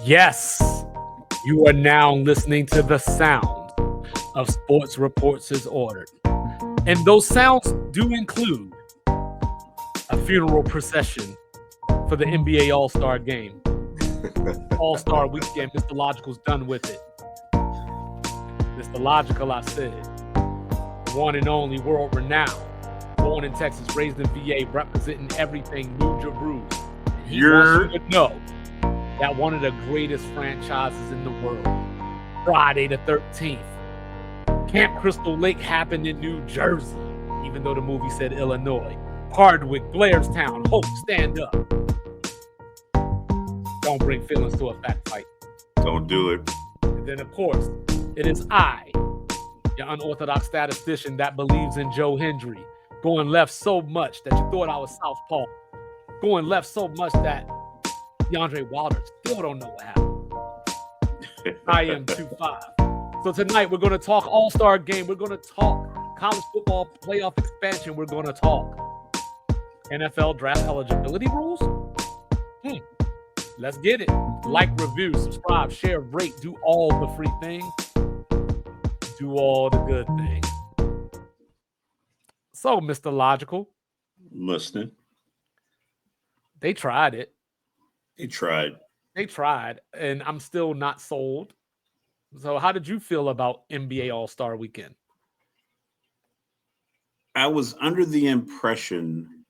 Yes, you are now listening to the sound of Sports Reports is Ordered. And those sounds do include a funeral procession for the NBA All-Star game. All-Star weekend, Mr. Logical's done with it. Mr. Logical, I said. One and only, world renowned. Born in Texas, raised in VA, representing everything New Jerusalem. He wants you to know that one of the greatest franchises in the world, Friday the 13th, Camp Crystal Lake happened in New Jersey, even though the movie said Illinois. Hardwick, Blairstown, Hope, stand up. Don't bring feelings to a fact fight. Don't do it. And then, of course, it is I, your unorthodox statistician that believes in Joe Hendry, going left so much that you thought I was southpaw, going left so much that DeAndre Wilder still don't know what happened. I am 2-5. So tonight we're going to talk All-Star Game. We're going to talk college football playoff expansion. We're going to talk NFL draft eligibility rules. Let's get it. Like, review, subscribe, share, rate, do all the free things. Do all the good things. So, Mr. Logical. Listening. They tried it. They tried, and I'm still not sold. So how did you feel about NBA All-Star Weekend? I was under the impression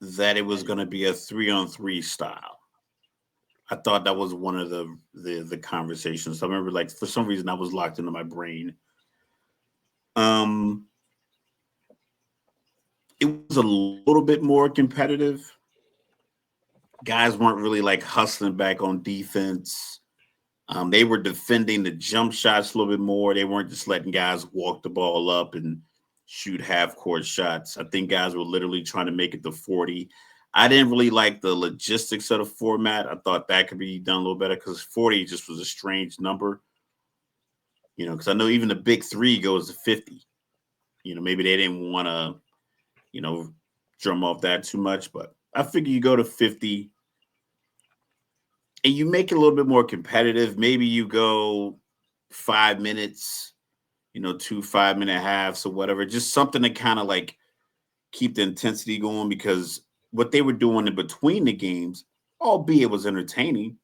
that it was going to be a 3-on-3 style. I thought that was one of the conversations. I remember, like, for some reason, I was locked into my brain. It was a little bit more competitive. Guys weren't really like hustling back on defense. They were defending the jump shots a little bit more. They weren't just letting guys walk the ball up and shoot half-court shots. I think guys were literally trying to make it to 40. I didn't really like the logistics of the format. I thought that could be done a little better because 40 just was a strange number. You know, because I know even the big three goes to 50. You know, maybe they didn't want to, drum off that too much, but I figure you go to 50 and you make it a little bit more competitive. Maybe you go 5 minutes, 2 5-minute halves or whatever, just something to kind of like keep the intensity going, because what they were doing in between the games, albeit it was entertaining.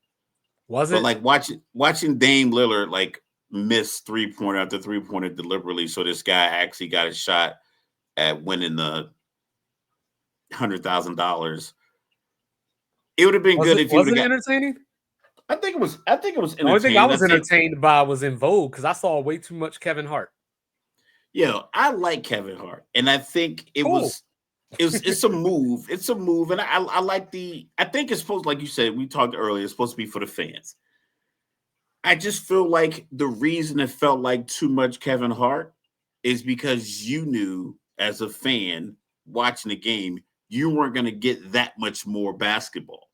Was it? But like watching Dame Lillard like miss 3-pointer after 3-pointer deliberately, so this guy actually got a shot at winning the $100,000. It would have been good if you would have got entertaining. I think it was entertaining. The only thing I was entertained by was in Vogue because I saw way too much Kevin Hart. Yeah, I like Kevin Hart, and I think it's a move. It's a move, and I like I think it's supposed, like you said, we talked earlier, it's supposed to be for the fans. I just feel like the reason it felt like too much Kevin Hart is because you knew as a fan watching the game, you weren't going to get that much more basketball.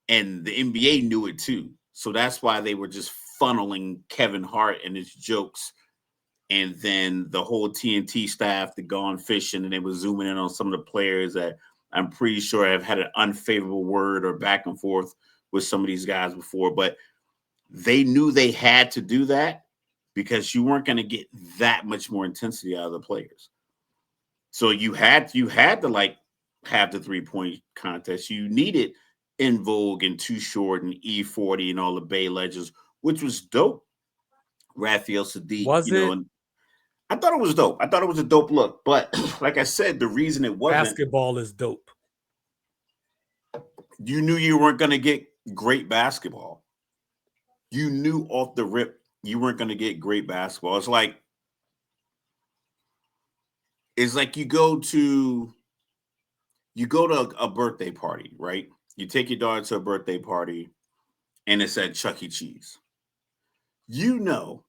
And the NBA knew it too. So that's why they were just funneling Kevin Hart and his jokes. And then the whole TNT staff that gone fishing, and they were zooming in on some of the players that I'm pretty sure have had an unfavorable word or back and forth with some of these guys before. But they knew they had to do that because you weren't going to get that much more intensity out of the players. So you had to like have the 3-point contest. You needed In Vogue and Too Short and E40 and all the Bay Legends, which was dope. Raphael Sadiq, and I thought it was dope. I thought it was a dope look. But like I said, the reason it wasn't, basketball is dope. You knew you weren't going to get great basketball. You knew off the rip you weren't going to get great basketball. It's like you go to a birthday party, right? You take your daughter to a birthday party, and it's at Chuck E. Cheese. You know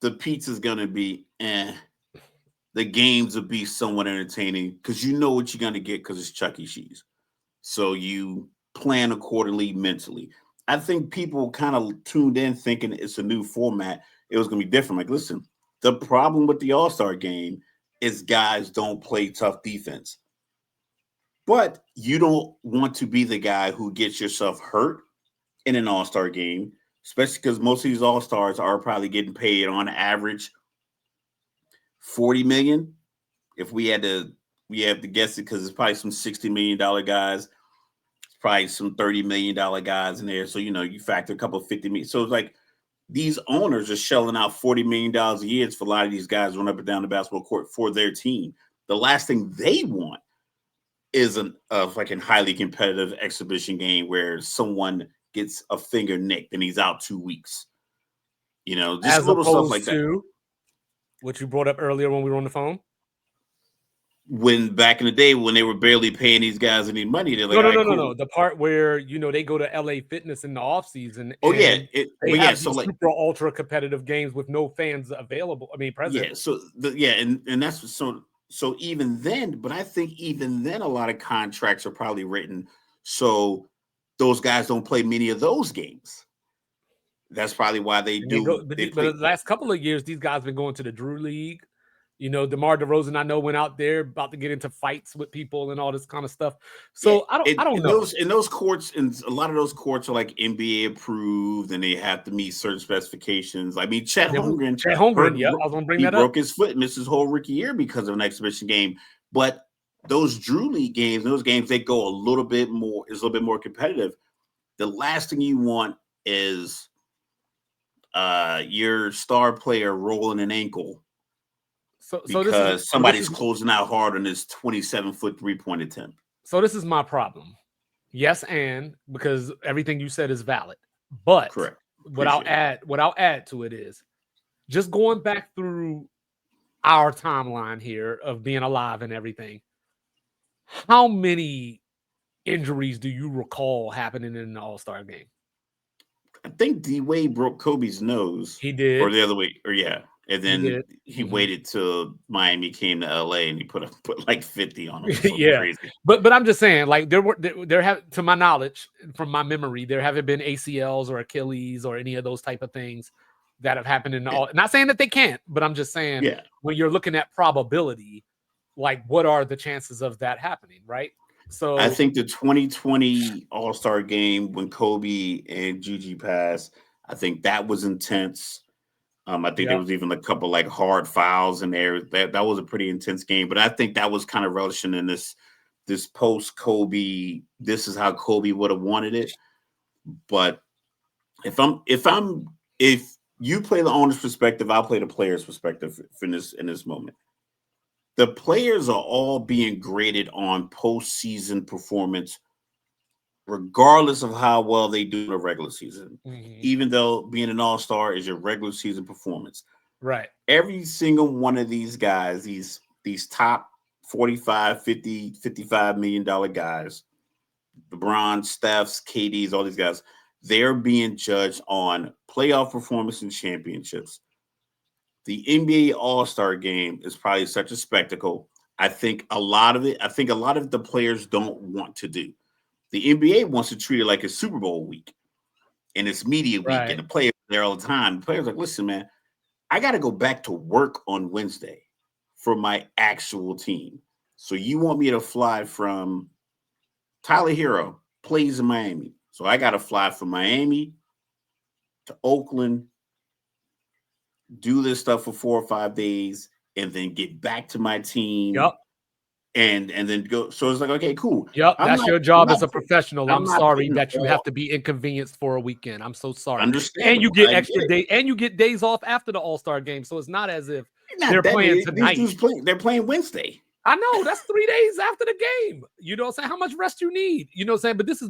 the pizza's going to be the games will be somewhat entertaining because you know what you're going to get because it's Chuck E. Cheese. So you plan accordingly mentally. I think people kind of tuned in thinking it's a new format. It was going to be different. Like, listen, the problem with the All-Star game is guys don't play tough defense. But you don't want to be the guy who gets yourself hurt in an All-Star game especially because most of these all-stars are probably getting paid on average 40 million. If we have to guess it because it's probably some $60 million guys. It's probably some $30 million guys in there. So you factor a couple of 50 million. So it's like these owners are shelling out $40 million a year for a lot of these guys run up and down the basketball court for their team. The last thing they want is a fucking highly competitive exhibition game where someone gets a finger nicked and he's out 2 weeks. Just As little stuff opposed like that. to what you brought up earlier when we were on the phone. When back in the day when they were barely paying these guys any money, they're like, no. The part where they go to LA Fitness in the off season. Oh yeah, they have these super ultra competitive games with no fans available. I mean, present. Yeah, so and that's so even then, but I think even then a lot of contracts are probably written so those guys don't play many of those games. That's probably why they do. But the last couple of years, these guys have been going to the Drew League. DeMar DeRozan, I know, went out there about to get into fights with people and all this kind of stuff. So I don't know. In those courts, and a lot of those courts are like NBA approved, and they have to meet certain specifications. I mean, Chet Holmgren, yeah, I was gonna bring that up. He broke his foot and missed his whole rookie year because of an exhibition game. But those Drew League games, those games, they go a little bit more. Is a little bit more competitive. The last thing you want is your star player rolling an ankle. Because somebody's closing out hard on this 27-foot 3-point attempt. So this is my problem. Yes, and because everything you said is valid, but correct. What I'll add to it is just going back through our timeline here of being alive and everything. How many injuries do you recall happening in an All-Star game? I think D-Wade broke Kobe's nose. He did, or the other way, or yeah. And then he waited till Miami came to LA and he put like 50 on him. Yeah, crazy. But I'm just saying, like there have, to my knowledge, from my memory, there haven't been ACLs or Achilles or any of those type of things that have happened in all. Not saying that they can't, but I'm just saying when you're looking at probability, like what are the chances of that happening, right? So I think the 2020 All-Star game when Kobe and Gigi passed, I think that was intense. I think there was even a couple like hard fouls in there. That was a pretty intense game, but I think that was kind of relishing in this post Kobe. This is how Kobe would have wanted it. But if you play the owner's perspective, I'll play the player's perspective in this moment. The players are all being graded on postseason performance, regardless of how well they do in a regular season, even though being an all-star is your regular season performance. Right. Every single one of these guys, these top 45, 50, $55 million guys, LeBron, Steph's, KD's, all these guys, they're being judged on playoff performance and championships. The NBA All-Star game is probably such a spectacle. I think a lot of it the players don't want to do. The NBA wants to treat it like a Super Bowl week and it's media week and the players are there all the time. The players are like, listen, man, I got to go back to work on Wednesday for my actual team. So you want me to fly from Tyler Hero plays in Miami. So I got to fly from Miami to Oakland, do this stuff for 4 or 5 days, and then get back to my team. Yep. And then go. So it's like, okay, cool. Yep, that's your job as a professional. I'm sorry that you have to be inconvenienced for a weekend. I'm so sorry. And you get extra day, and you get days off after the All-Star game. So it's not as if they're playing tonight. They're playing Wednesday. I know that's 3 days after the game. You know what I'm saying? How much rest you need? You know what I'm saying? But this is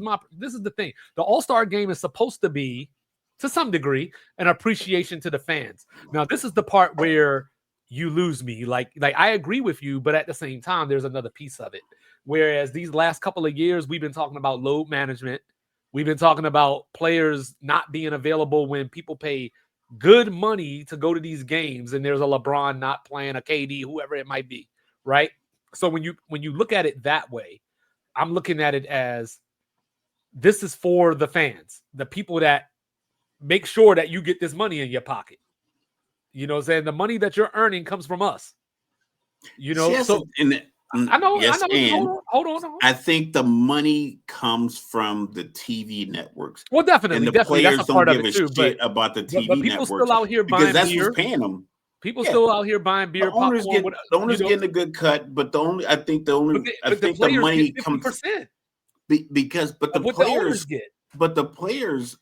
the thing. The All-Star game is supposed to be, to some degree, an appreciation to the fans. Now, this is the part where you lose me. Like I agree with you, but at the same time, there's another piece of it. Whereas these last couple of years, we've been talking about load management. We've been talking about players not being available when people pay good money to go to these games, and there's a LeBron not playing, a KD, whoever it might be, right? So when you look at it that way, I'm looking at it as this is for the fans, the people that make sure that you get this money in your pocket. You know what I'm saying? The money that you're earning comes from us. You know, I know. Yes, and Hold on. I think the money comes from the TV networks, Well, and the definitely, that's a players don't part of give it a too. shit about the But TV people networks still out here because buying that's what's beer. paying them. People Yeah, still out here buying the beer, owners popcorn. getting a good cut, but I think But the the players get money comes 50% because of what the owners get. but the players,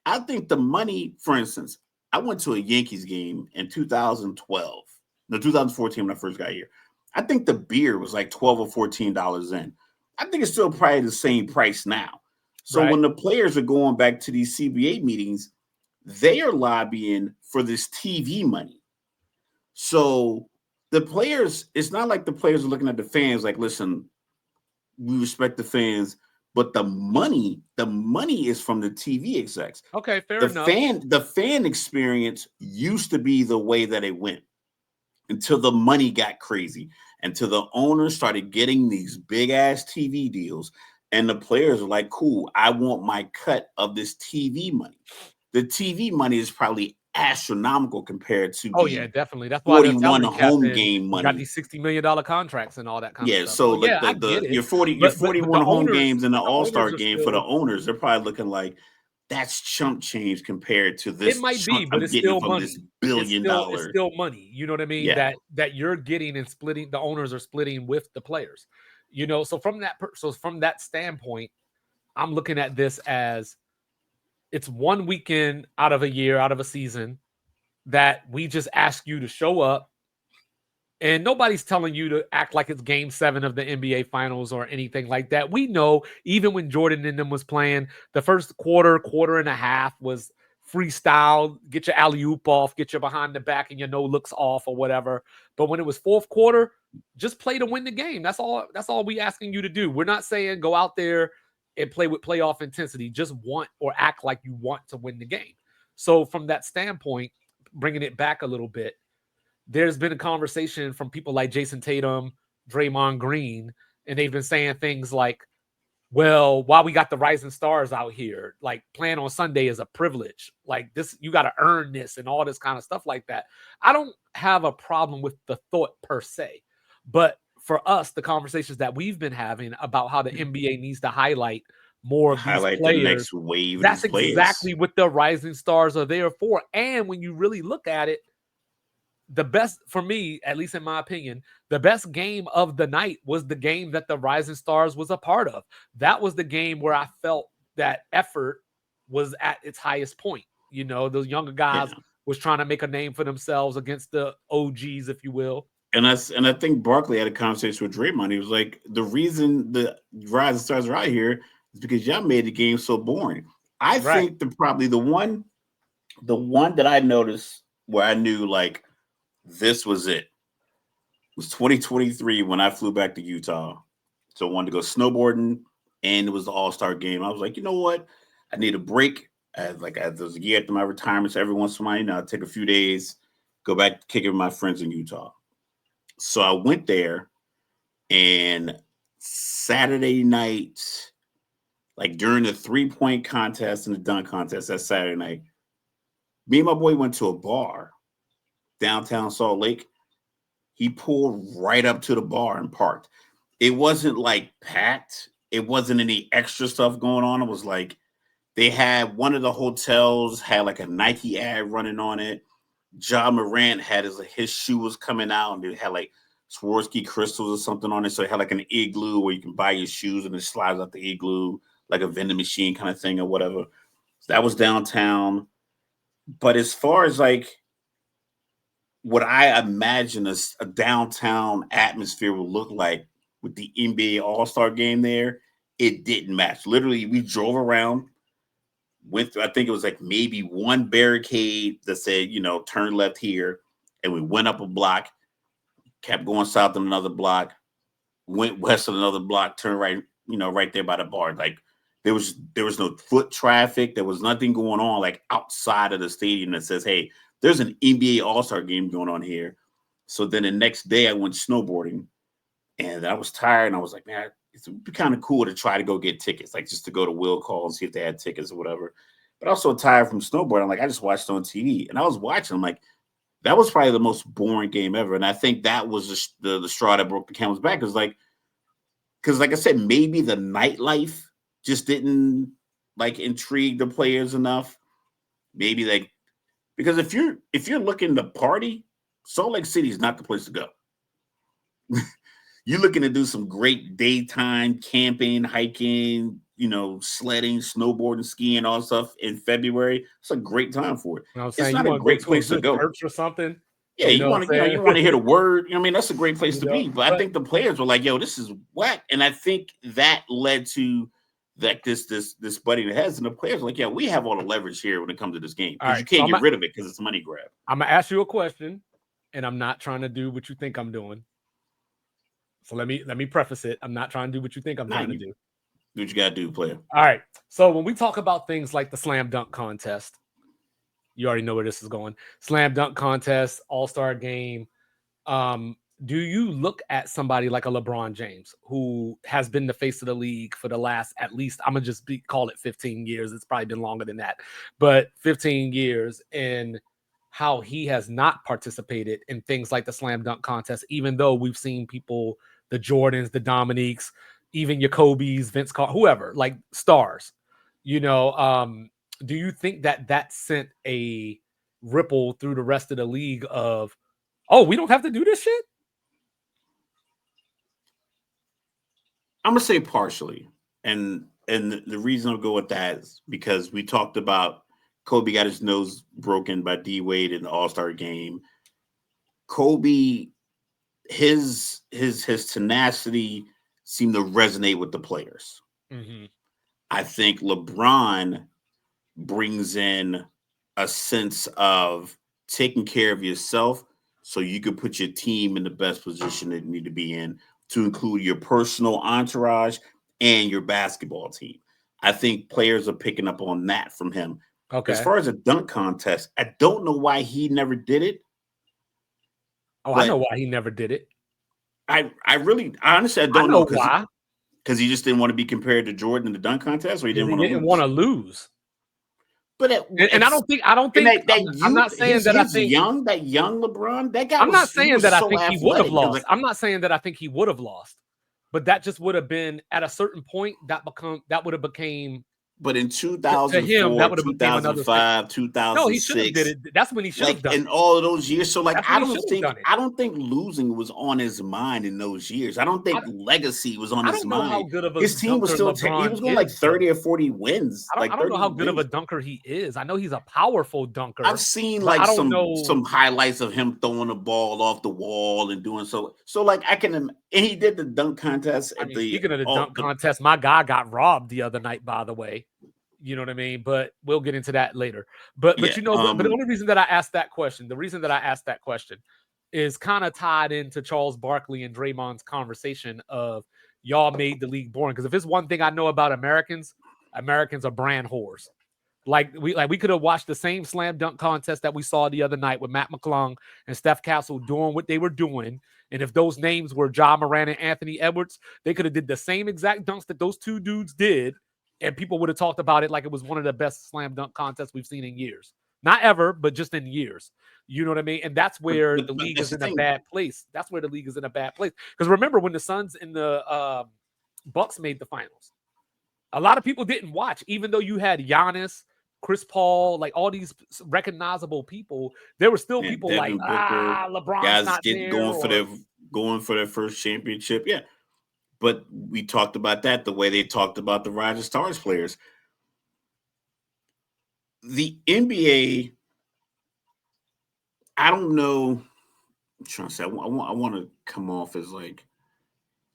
I think the money, for instance, I went to a Yankees game in 2012, no 2014 when I first got here. I think the beer was like $12 or $14 in. I think it's still probably the same price now. So Right. when the players are going back to these CBA meetings, they are lobbying for this TV money. So the players, it's not like the players are looking at the fans like, listen, we respect the fans, but the money is from the TV execs. Okay, fair enough. The fan experience used to be the way that it went until the money got crazy, until the owners started getting these big ass TV deals, and the players are like, cool, I want my cut of this TV money. The TV money is probably astronomical compared to Oh the yeah, definitely. That's why their 41 salary cap home and game you got money. these $60 million contracts and all that kind of Yeah, stuff. so So like yeah, I get it. your But 41 home games and the the All-Star owners are game for the still. owners, they're probably looking like that's chump change compared to It this might be, chunk but I'm it's getting still from this money. billion It's dollar. still money. You know what I mean? Yeah. That you're getting and splitting. The owners are splitting with the players. You know, so from that standpoint, I'm looking at this as it's one weekend out of a year, out of a season that we just ask you to show up. And nobody's telling you to act like it's game 7 of the NBA finals or anything like that. We know even when Jordan and them was playing, the first quarter and a half was freestyle, get your alley-oop off, get your behind the back and your no looks off or whatever. But when it was fourth quarter, just play to win the game. That's all we asking you to do. We're not saying go out there and play with playoff intensity. Just want or act like you want to win the game. So from that standpoint, bringing it back a little bit, there's been a conversation from people like Jason Tatum, Draymond Green, and they've been saying things like, well, why we got the rising stars out here, like playing on Sunday is a privilege. Like this, you got to earn this and all this kind of stuff like that. I don't have a problem with the thought per se, but for us, the conversations that we've been having about how the NBA needs to highlight more of these Highlight the players, next wave of that's these players. exactly what the rising stars are there for. And when you really look at it, the best for me, at least in my opinion, the best game of the night was the game that the Rising Stars was a part of. That was the game where I felt that effort was at its highest point. You know, those younger guys Yeah. was trying to make a name for themselves against the OGs, if you will. And I think Barkley had a conversation with Draymond. He was like, the reason the Rising Stars are out here is because y'all made the game so boring. I Right. think probably the one that I noticed where I knew like this was it was 2023 when I flew back to Utah. So I wanted to go snowboarding, and it was the All-Star game. I was like, you know what? I need a break. As there was a year after my retirement, so every once in a while, I'd take a few days, go back to kick it with my friends in Utah. So I went there, and Saturday night, like during the 3-point contest and the dunk contest, that Saturday night, me and my boy went to a bar downtown Salt Lake. He pulled right up to the bar and parked. It wasn't like packed. It wasn't any extra stuff going on. It was like they had one of the hotels had like a Nike ad running on it. Ja Morant had his shoe was coming out and it had like Swarovski crystals or something on it. So it had like an igloo where you can buy your shoes and it slides out the igloo, like a vending machine kind of thing or whatever. So that was downtown. But as far as like what I imagine a downtown atmosphere would look like with the NBA All-Star game there, it didn't match. Literally, we drove around, went through, I think it was like maybe one barricade that said, turn left here. And we went up a block, kept going south on another block, went west on another block, turned right, right there by the bar. Like there was no foot traffic. There was nothing going on like outside of the stadium that says, hey, there's an NBA All-Star game going on here. So then the next day I went snowboarding and I was tired and I was like, man, it would be kind of cool to try to go get tickets, like just to go to Will Call and see if they had tickets or whatever. But I was so tired from snowboarding. I'm like, I just watched it on TV and I was watching. I'm like, That was probably the most boring game ever, and I think that was the straw that broke the camel's back. Because like I said, maybe the nightlife just didn't like intrigue the players enough. Maybe like because if you're looking to party, Salt Lake City is not the place to go. You're looking to do some great daytime camping, hiking, sledding, snowboarding, skiing, all stuff in February. It's a great time for it. You know what I'm It's saying? You not a want to go great to a place to good go. church or something? Yeah, You know what I'm saying? you want to hear the word. I mean, that's a great place to be. But I but think the players were like, "Yo, this is whack," and I think that led to this butting heads, and the players were like, "Yeah, we have all the leverage here when it comes to this game all because you right, so can't get rid of it because it's a money grab." I'm gonna ask you a question, and I'm not trying to do what you think I'm doing. So let me preface it. I'm not trying to do what you think I'm trying to do. Do what you gotta do, player. All right. So when we talk about things like the slam dunk contest, you already know where this is going. Slam dunk contest, all-star game. Do you look at somebody like a LeBron James who has been the face of the league for the last, at least, I'm gonna just call it 15 years. It's probably been longer than that, but 15 years, and how he has not participated in things like the slam dunk contest, even though we've seen people, the Jordans, the Dominiques, even your Kobe's, Vince Carter, whoever, like stars, do you think that sent a ripple through the rest of the league of, oh, we don't have to do this shit? I'm gonna say partially, and the reason I'll go with that is because we talked about Kobe got his nose broken by D Wade in the All Star game. Kobe, his tenacity seemed to resonate with the players. Mm-hmm. I think LeBron brings in a sense of taking care of yourself so you can put your team in the best position that you need to be in, to include your personal entourage and your basketball team. I think players are picking up on that from him. As Okay. far as a dunk contest, I don't know why he never did it. Oh, I know why he never did it. I honestly I I don't know know why. because he just didn't want to be compared to Jordan in the dunk contest, or he Because didn't he want to didn't lose. want to lose. But And I don't think I'm not saying that I think that young LeBron, that guy I'm not he saying was that I so think he would have athletic. lost. I'm not saying that I think he would have lost. But that just would have been at a certain point that would have became, But in to him, that 2004, would have became another thing. 2005, No, he should have did 2006, it. That's when he should have like done in it. all of those years. So like That's when he should have done it. I don't think losing was on his mind in those years. I don't think legacy was on I his don't know how mind. good of a His team was dunker still he LeBron was going like is, 30 though. or 40 wins, I like don't know 30 how good of a wins. dunker he is. I know he's a powerful dunker. I've seen but like I don't know. some highlights of him throwing the ball off the wall and doing so. So like and he did the dunk contest I at mean, speaking of the all dunk contest, my guy got robbed the other night, by the way. You know what I mean? But we'll get into that later. But yeah. but the only reason that I asked that question, is kind of tied into Charles Barkley and Draymond's conversation of y'all made the league boring. Because if it's one thing I know about Americans, Americans are brand whores. Like we could have watched the same slam dunk contest that we saw the other night with Matt McClung and Steph Castle doing what they were doing. And if those names were Ja Morant and Anthony Edwards, they could have did the same exact dunks that those two dudes did, and people would have talked about it like it was one of the best slam dunk contests we've seen in years. Not ever, but just in years. You know what I mean? And that's where the league is in a bad place. That's where the league is in a bad place. Because remember when the Suns and the Bucks made the finals, a lot of people didn't watch, even though you had Giannis, Chris Paul, like all these recognizable people. There were still people Devin like, Booker, LeBron's guys not get there. going for their first championship. Yeah. But we talked about that the way they talked about the Rising Stars players. The NBA, I don't know. I'm trying to say, I want to come off as like,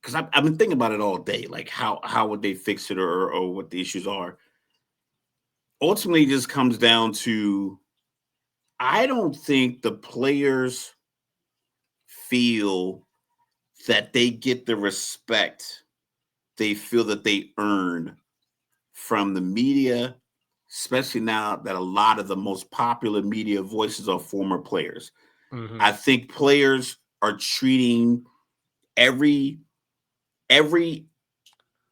because I've been thinking about it all day. Like, how would they fix it, or what the issues are? Ultimately, it just comes down to, I don't think the players feel that they get the respect they feel that they earn from the media, especially now that a lot of the most popular media voices are former players. Mm-hmm. I think players are treating every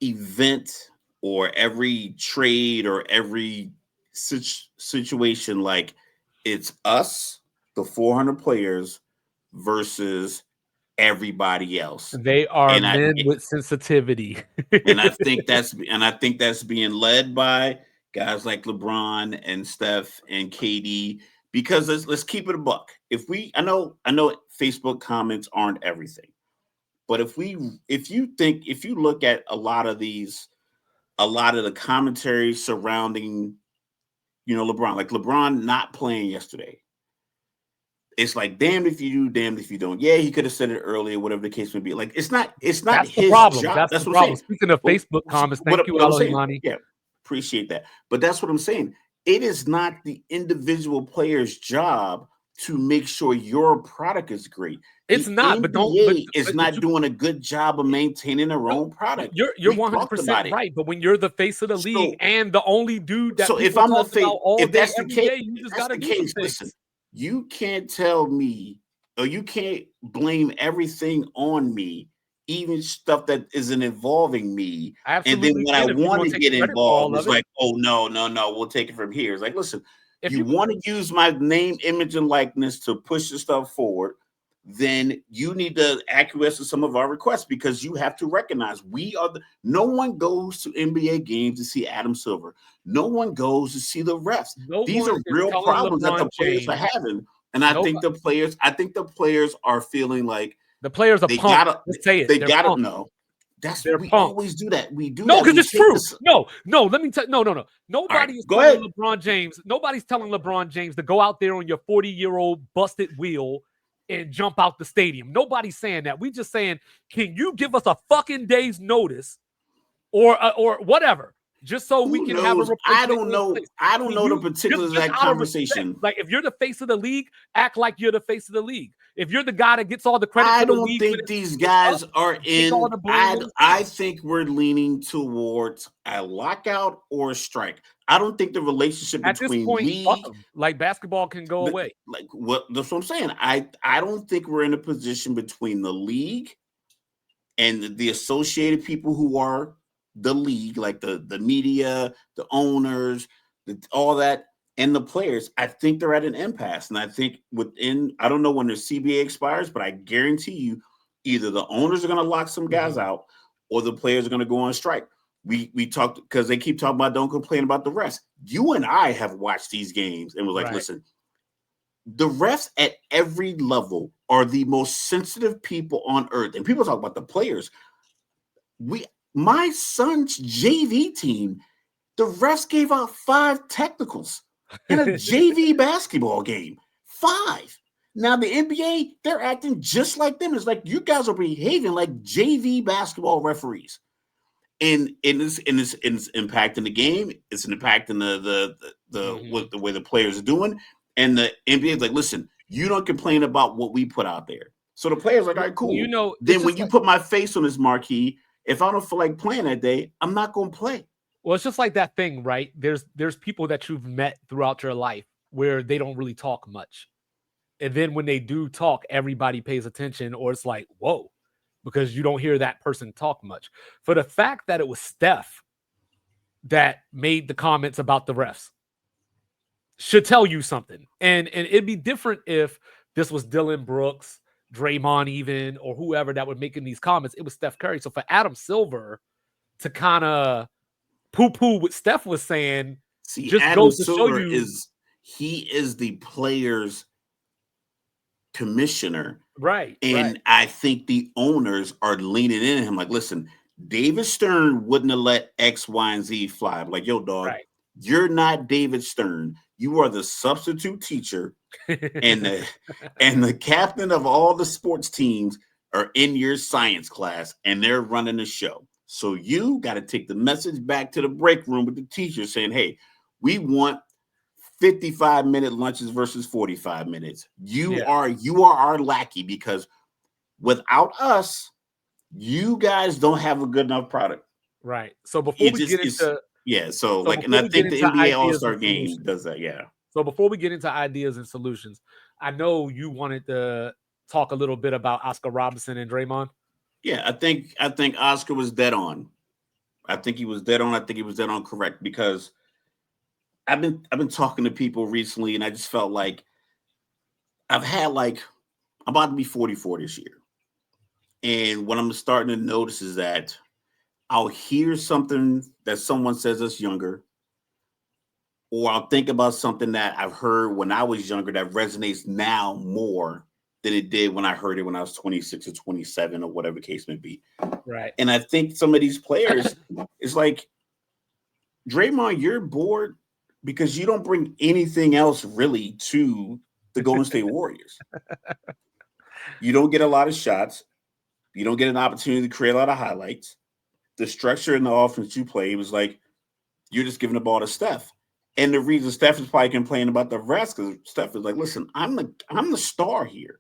event or every trade or every situation like it's us the 400 players versus everybody else. They are And men with sensitivity. I think that's being led by guys like LeBron and Steph and KD. Because let's keep it a buck. I know Facebook comments aren't everything, but if you look at a lot of the commentary surrounding, LeBron, like LeBron not playing yesterday, it's like damned if you do, damned if you don't. Yeah, he could have said it earlier, whatever the case may be. Like it's not That's the his problem. job. That's That's the what I'm problem. saying. Speaking of Facebook comments, thank you, What I'm Alo saying. Imani. Yeah, appreciate that. But that's what I'm saying. It is not the individual player's job to make sure your product is great. It's The not, but NBA is not you, doing a good job of maintaining their own product. You're We 100% right. But when you're the face of the league and the only dude that So if people I'm the talk about all if day, that's the every case, day, you just got to do some things. listen, you can't tell me, or you can't blame everything on me, even stuff that isn't involving me. Absolutely. And then when I want to get involved, it's it. like, oh no, we'll take it from here. It's like, listen, If you want to use my name, image, and likeness to push the stuff forward, then you need to acquiesce to some of our requests, because you have to recognize no one goes to NBA games to see Adam Silver. No one goes to see the refs. These are real problems that the players are having. And I think the players are feeling like the players are pumped. Let's say it. They gotta know. We always do that. We do that. Because it's true. No. Let me tell you. No. Nobody is telling LeBron James. Nobody's telling LeBron James to go out there on your 40-year-old busted wheel and jump out the stadium. Nobody's saying that. We just saying, can you give us a fucking day's notice, or whatever, just so we can have a replacement? I don't know the particulars of that conversation. Like, if you're the face of the league, act like you're the face of the league. If you're the guy that gets all the credit, I don't think these guys are in. I think we're leaning towards a lockout or a strike. I don't think the relationship between league, like basketball, can go away. Like that's what I'm saying. I don't think we're in a position between the league and the associated people who are the league, like the media, the owners, all that, and the players. I think they're at an impasse. And I think I don't know when their CBA expires, but I guarantee you either the owners are going to lock some guys out or the players are going to go on strike. We talked, because they keep talking about don't complain about the refs. You and I have watched these games and was like, listen, the refs at every level are the most sensitive people on earth. And people talk about the players. My son's JV team, the refs gave out 5 technicals in a JV basketball game. 5. Now the NBA, they're acting just like them. It's like, you guys are behaving like JV basketball referees. And it's impacting the game. It's impacting the way the players are doing. And the NBA is like, listen, you don't complain about what we put out there. So the players are like, all right, cool. Then when you put my face on this marquee, if I don't feel like playing that day, I'm not going to play. Well, it's just like that thing, right? There's people that you've met throughout your life where they don't really talk much. And then when they do talk, everybody pays attention, or it's like, whoa, because you don't hear that person talk much. For the fact that it was Steph that made the comments about the refs should tell you something. And it'd be different if this was Dylan Brooks, Draymond even, or whoever that was making these comments. It was Steph Curry. So for Adam Silver to kind of poo-poo what Steph was saying, just Adam goes to Silver show you is the players' commissioner. Right. And I think the owners are leaning in him like, listen, David Stern wouldn't have let X, Y, and Z fly. I'm like, yo, dog, you're not David Stern. You are the substitute teacher, and the captain of all the sports teams are in your science class, and they're running the show. So you got to take the message back to the break room with the teacher saying, hey, we want 55-minute lunches versus 45 minutes. You are our lackey, because without us, you guys don't have a good enough product. Right. So before we get into and I think the NBA All-Star game does that. Yeah. So before we get into ideas and solutions, I know you wanted to talk a little bit about Oscar Robertson and Draymond. Yeah, I think Oscar was dead on. I think he was dead on. I think he was dead on correct, because I've been talking to people recently, and I just felt like I've had like I'm about to be 44 this year. And what I'm starting to notice is that I'll hear something that someone says that's younger, or I'll think about something that I've heard when I was younger that resonates now more than it did when I heard it when I was 26 or 27 or whatever the case may be. Right. And I think some of these players, it's like, Draymond, you're bored because you don't bring anything else really to the Golden State Warriors. You don't get a lot of shots. You don't get an opportunity to create a lot of highlights. The structure in the offense you play was like you're just giving the ball to Steph. And the reason Steph is probably complaining about the rest because Steph is like, listen, I'm the star here,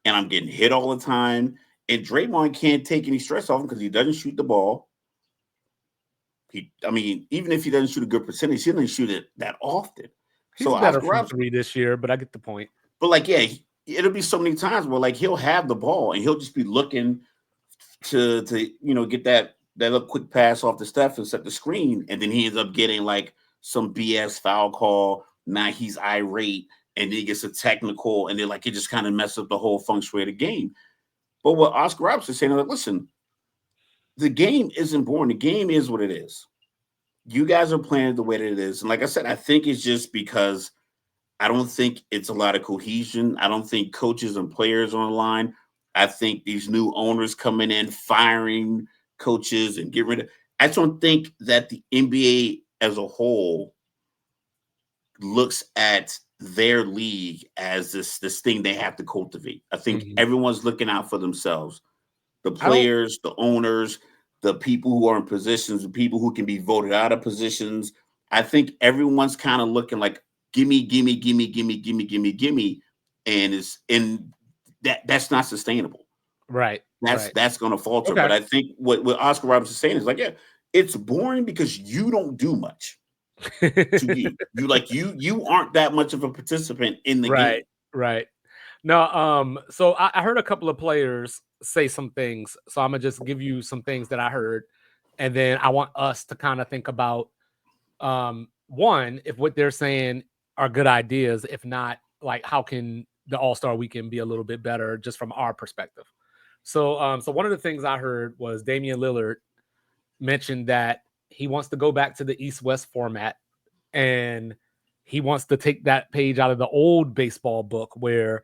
and I'm getting hit all the time. And Draymond can't take any stress off him because he doesn't shoot the ball. I mean, even if he doesn't shoot a good percentage, he doesn't shoot it that often. He's So better Oscar from Robertson, 3 this year, but I get the point. but like, yeah, it'll be so many times where like he'll have the ball and he'll just be looking to get that little quick pass off the Steph and set the screen, and then he ends up getting like some BS foul call. Now he's irate, and then he gets a technical, and then like it just kind of messes up the whole feng shui of the game. But what Oscar Robertson is saying, like, listen, the game isn't boring. The game is what it is. You guys are playing it the way that it is, and like I said, I think it's just because I don't think it's a lot of cohesion. I don't think coaches and players are on the line. I think these new owners coming in, firing coaches and get rid of. I just don't think that the NBA as a whole looks at their league as this thing they have to cultivate. I think everyone's looking out for themselves. The players, the owners, the people who are in positions, the people who can be voted out of positions. I think everyone's kind of looking like, gimme, gimme, gimme, gimme, gimme, gimme, gimme, and that's not sustainable. Right. That's going to falter. Okay. But I think what Oscar Robertson is saying is like, yeah, it's boring because you don't do much. To you aren't that much of a participant in the game. Right. No, so I heard a couple of players say some things. So I'm gonna just give you some things that I heard, and then I want us to kind of think about one, if what they're saying are good ideas. If not, like how can the All-Star weekend be a little bit better just from our perspective? So one of the things I heard was Damian Lillard mentioned that he wants to go back to the East-West format, and he wants to take that page out of the old baseball book where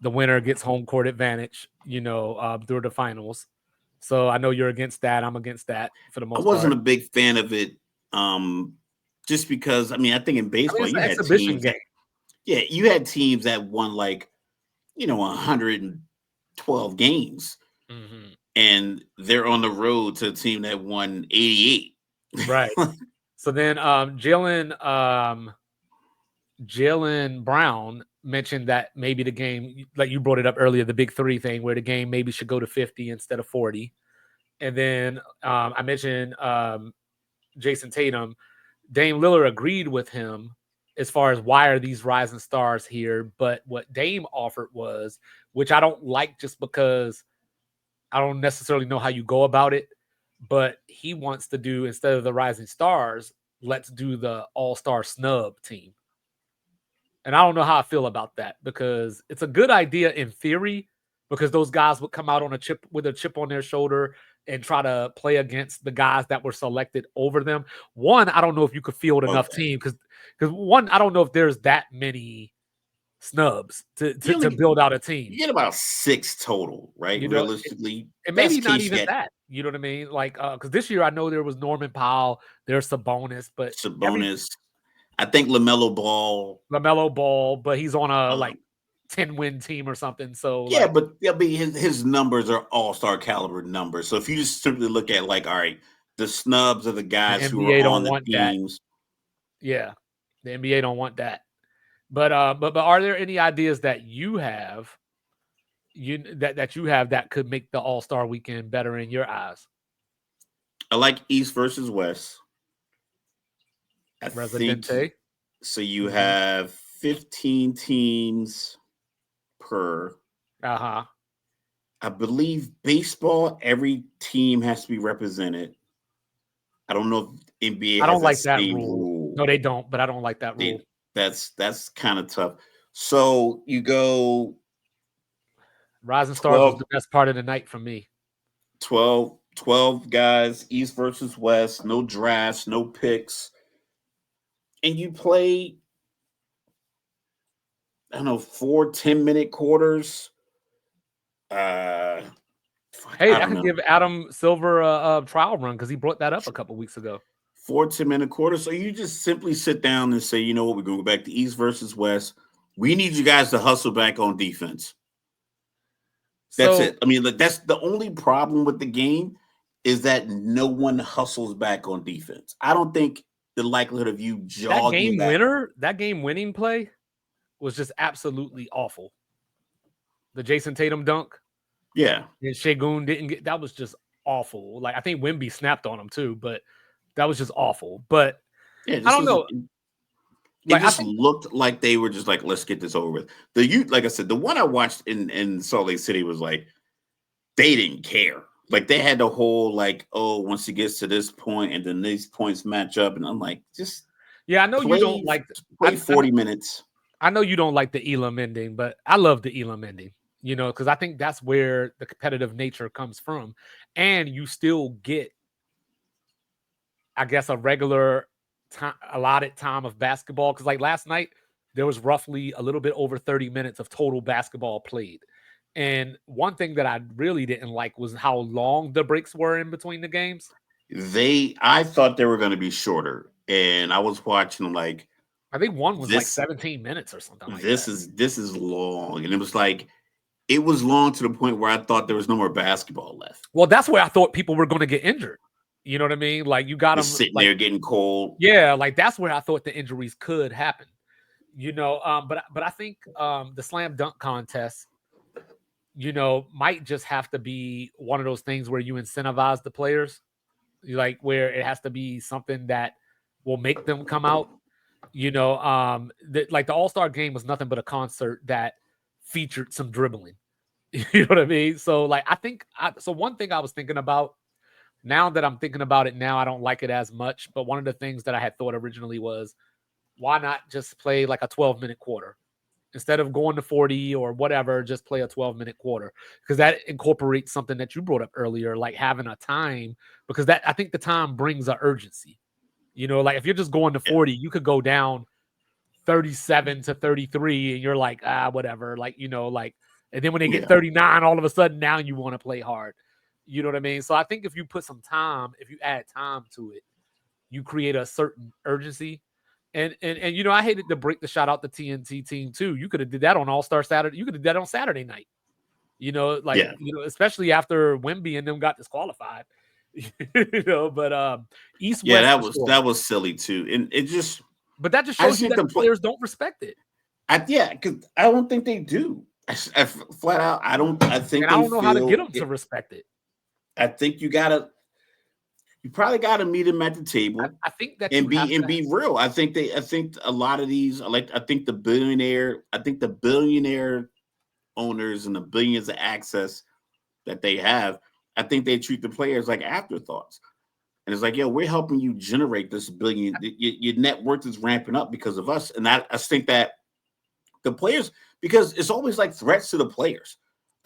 the winner gets home court advantage, through the finals. So I know you're against that. I'm against that for the I most wasn't part. a big fan of it, just because I mean I think in baseball It's you an had exhibition teams game. you had teams that won like 112 games, and they're on the road to a team that won 88. Right. So then Jalen Brown mentioned that maybe the game, like you brought it up earlier, the big three thing, where the game maybe should go to 50 instead of 40. And then I mentioned Jason Tatum. Dame Lillard agreed with him as far as why are these rising stars here. But what Dame offered was, which I don't like just because I don't necessarily know how you go about it, but he wants to do, instead of the rising stars, let's do the all-star snub team. And I don't know how I feel about that because it's a good idea in theory, because those guys would come out on a chip with a chip on their shoulder and try to play against the guys that were selected over them. One, I don't know if you could field enough team because one, I don't know if there's that many snubs to build out a team. You get about 6 total, right? Realistically, and maybe not even that. You know what I mean? Like, because this year I know there was Norman Powell, there's Sabonis, but I think LaMelo Ball, but he's on a 10-win team or something. So yeah, but his numbers are all-star caliber numbers. So if you just simply look at like, all right, the snubs of the guys who are on the teams. Yeah, the NBA don't want that. But are there any ideas that you have that could make the All-Star weekend better in your eyes? I like East versus West. Residente. So you have 15 teams per. I believe baseball, every team has to be represented. I don't know if NBA I don't has like that that same rule. rule. No, they don't, but I don't like that rule. That's kind of tough. So you go Rising Stars was 12, the best part of the night for me. 12 guys, East versus West, no drafts, no picks. And you play, I don't know, 4 10-minute quarters. Hey, I that don't could know. give Adam Silver a trial run because he brought that up a couple weeks ago. 4 10-minute quarters. So you just simply sit down and say, you know what, we're going to go back to East versus West. We need you guys to hustle back on defense. That's So it. I mean, that's the only problem with the game is that no one hustles back on defense. I don't think the likelihood of you that jogging game back. winner, that game winning play was just absolutely awful. The Jason Tatum dunk. Yeah. And Şengün didn't get that was just awful. Like I think Wemby snapped on him too, but that was just awful. But Yeah. I This don't was, know. it Like I just think looked like they were just like, let's get this over with. Like I said, the one I watched in Salt Lake City was like, they didn't care. Like they had the whole like, oh, once it gets to this point and then these points match up, and I'm like, just yeah, I know you don't play like play 40 minutes. I know you don't like the Elam ending, but I love the Elam ending. You know, because I think that's where the competitive nature comes from, and you still get, I guess, a regular time, allotted time of basketball. Because like last night, there was roughly a little bit over 30 minutes of total basketball played. And one thing that I really didn't like was how long the breaks were in between the games. I thought they were going to be shorter, and I was watching like I think one was like this. 17 minutes or something like that. This is long, and it was like it was long to the point where I thought there was no more basketball left. Well, that's where I thought people were going to get injured. You know what I mean? Like you got Just them sitting like, there getting cold. yeah, like that's where I thought the injuries could happen. You know, but I think the slam dunk contest, you know, might just have to be one of those things where you incentivize the players, like where it has to be something that will make them come out. You know, like the All-Star game was nothing but a concert that featured some dribbling. You know what I mean? So like so one thing I was thinking about, now that I'm thinking about it now, I don't like it as much. But one of the things that I had thought originally was, why not just play like a 12-minute quarter? Instead of going to 40 or whatever, just play a 12-minute quarter, because that incorporates something that you brought up earlier, like having a time, because that I think the time brings an urgency. You know, like if you're just going to 40, you could go down 37 to 33 and you're like, whatever. Like, you know, like, and then when they get 39, all of a sudden now you want to play hard. You know what I mean? So I think if you put some time, if you add time to it, you create a certain urgency. And you know, I hated to break the shot out the TNT team too. You could have did that on All-Star Saturday. You could have did that on Saturday night. You know, like you know, especially after Wemby and them got disqualified. You know, but East Yeah, West for sure. that was silly too, and it just. But that just I shows just you think that the players don't respect it. because I don't think they do. Flat out, I don't. I think And I they don't know how to get feel. them to respect it. I think you probably gotta meet them at the table I think that you and have to. be real. I think a lot of these, I think the billionaire owners and the billions of access that they have, I think they treat the players like afterthoughts. And it's like, yo, we're helping you generate this billion. Your net worth is ramping up because of us. And I think that the players, because it's always like threats to the players.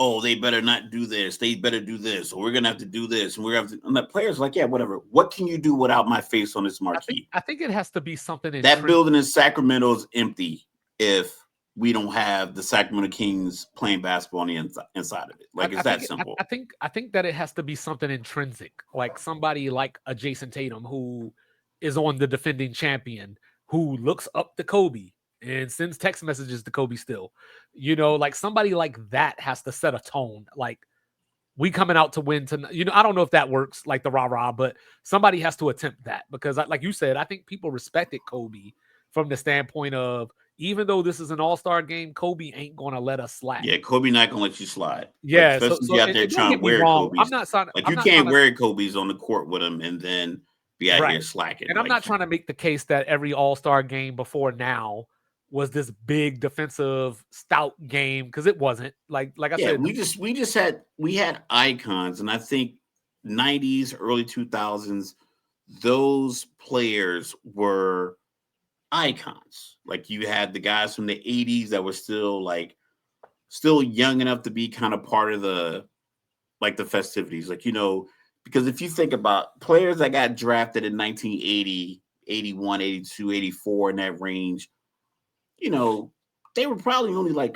Oh, they better not do this. They better do this. Or we're gonna have to do this. And we're gonna have to. And the players like, yeah, whatever. What can you do without my face on this marquee? I think it has to be something That intrinsic. building in Sacramento is empty if we don't have the Sacramento Kings playing basketball on the inside of it. Like it's that simple. I think that it has to be something intrinsic, like somebody like a Jason Tatum who is on the defending champion, who looks up to Kobe and sends text messages to Kobe still. You know, like somebody like that has to set a tone. Like, we coming out to win tonight. You know, I don't know if that works like the rah-rah, but somebody has to attempt that, because like you said, I think people respected Kobe from the standpoint of, even though this is an all-star game, Kobe ain't going to let us slack. Yeah, Kobe not gonna let you slide. Like, Yeah. especially if you out there And don't trying to get me wear wrong. Kobe's. Like I'm you not trying can't to, wear Kobe's on the court with him and then be out here right. slacking. And I'm not trying to make the case that every all-star game before now was this big defensive stout game, because it wasn't. Like I yeah, said, we had icons, and I think 90s, early 2000s, those players were icons. Like you had the guys from the 80s that were still young enough to be kind of part of the festivities. Like, because if you think about players that got drafted in 1980, 81, 82, 84 in that range, they were probably only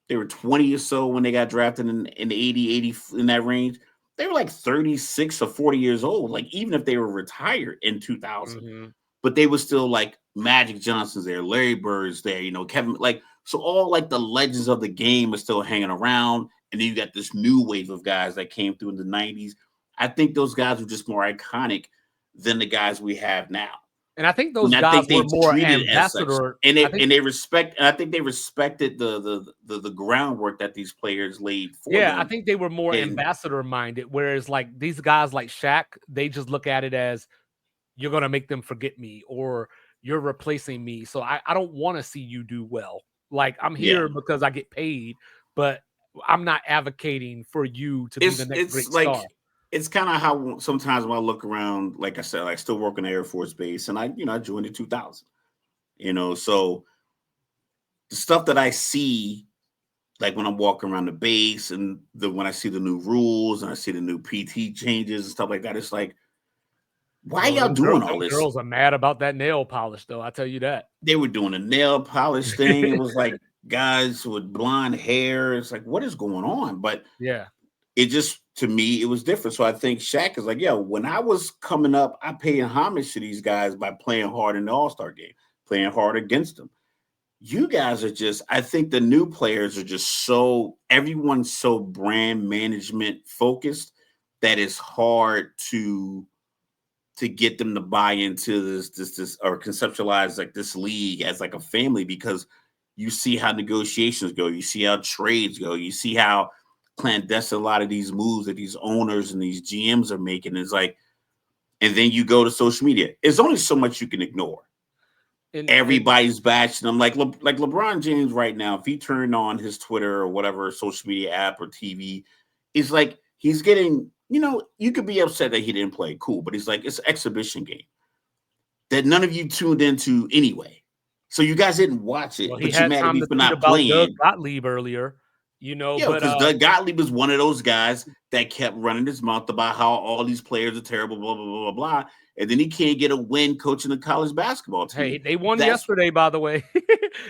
they were 20 or so when they got drafted in the 80 in that range. They were like 36 or 40 years old, like even if they were retired in 2000. But they were still like Magic Johnson's there, Larry Bird's there, Kevin, so all like the legends of the game are still hanging around. And then you got this new wave of guys that came through in the 90s. I think those guys were just more iconic than the guys we have now. And I think those guys were more ambassador, and they respect. And I think they respected the groundwork that these players laid for them. I think they were more ambassador minded. Whereas like these guys like Shaq, they just look at it as you're gonna make them forget me or you're replacing me. So I don't want to see you do well. Like I'm here because I get paid, but I'm not advocating for you to be the next great star. It's kind of how sometimes when I look around, like I said, I still work on the Air Force Base, and I joined in 2000. So the stuff that I see, like when I'm walking around the base, and when I see the new rules and I see the new PT changes and stuff like that, it's like, why y'all doing all this? Girls are mad about that nail polish, though. I tell you that. They were doing a nail polish thing. It was like guys with blonde hair. It's like, what is going on? But yeah. It just, to me, it was different. So I think Shaq is like, when I was coming up, I paid homage to these guys by playing hard in the All-Star game, playing hard against them. You guys are just, I think the new players are just everyone's so brand management focused that it's hard to get them to buy into this or conceptualize like this league as like a family, because you see how negotiations go, you see how trades go, you see how clandestine a lot of these moves that these owners and these GMs are making. Is like, and then you go to social media. There's only so much you can ignore. Everybody's bashing them. Like LeBron James right now, if he turned on his Twitter or whatever social media app or TV, it's like he's getting, you could be upset that he didn't play. Cool. But he's like, it's an exhibition game that none of you tuned into anyway. So you guys didn't watch it, well, but you're mad at me for not playing. Doug Gottlieb earlier. Because Doug Gottlieb was one of those guys that kept running his mouth about how all these players are terrible, blah, blah, blah, blah, blah. And then he can't get a win coaching the college basketball team. Hey, they won yesterday, by the way.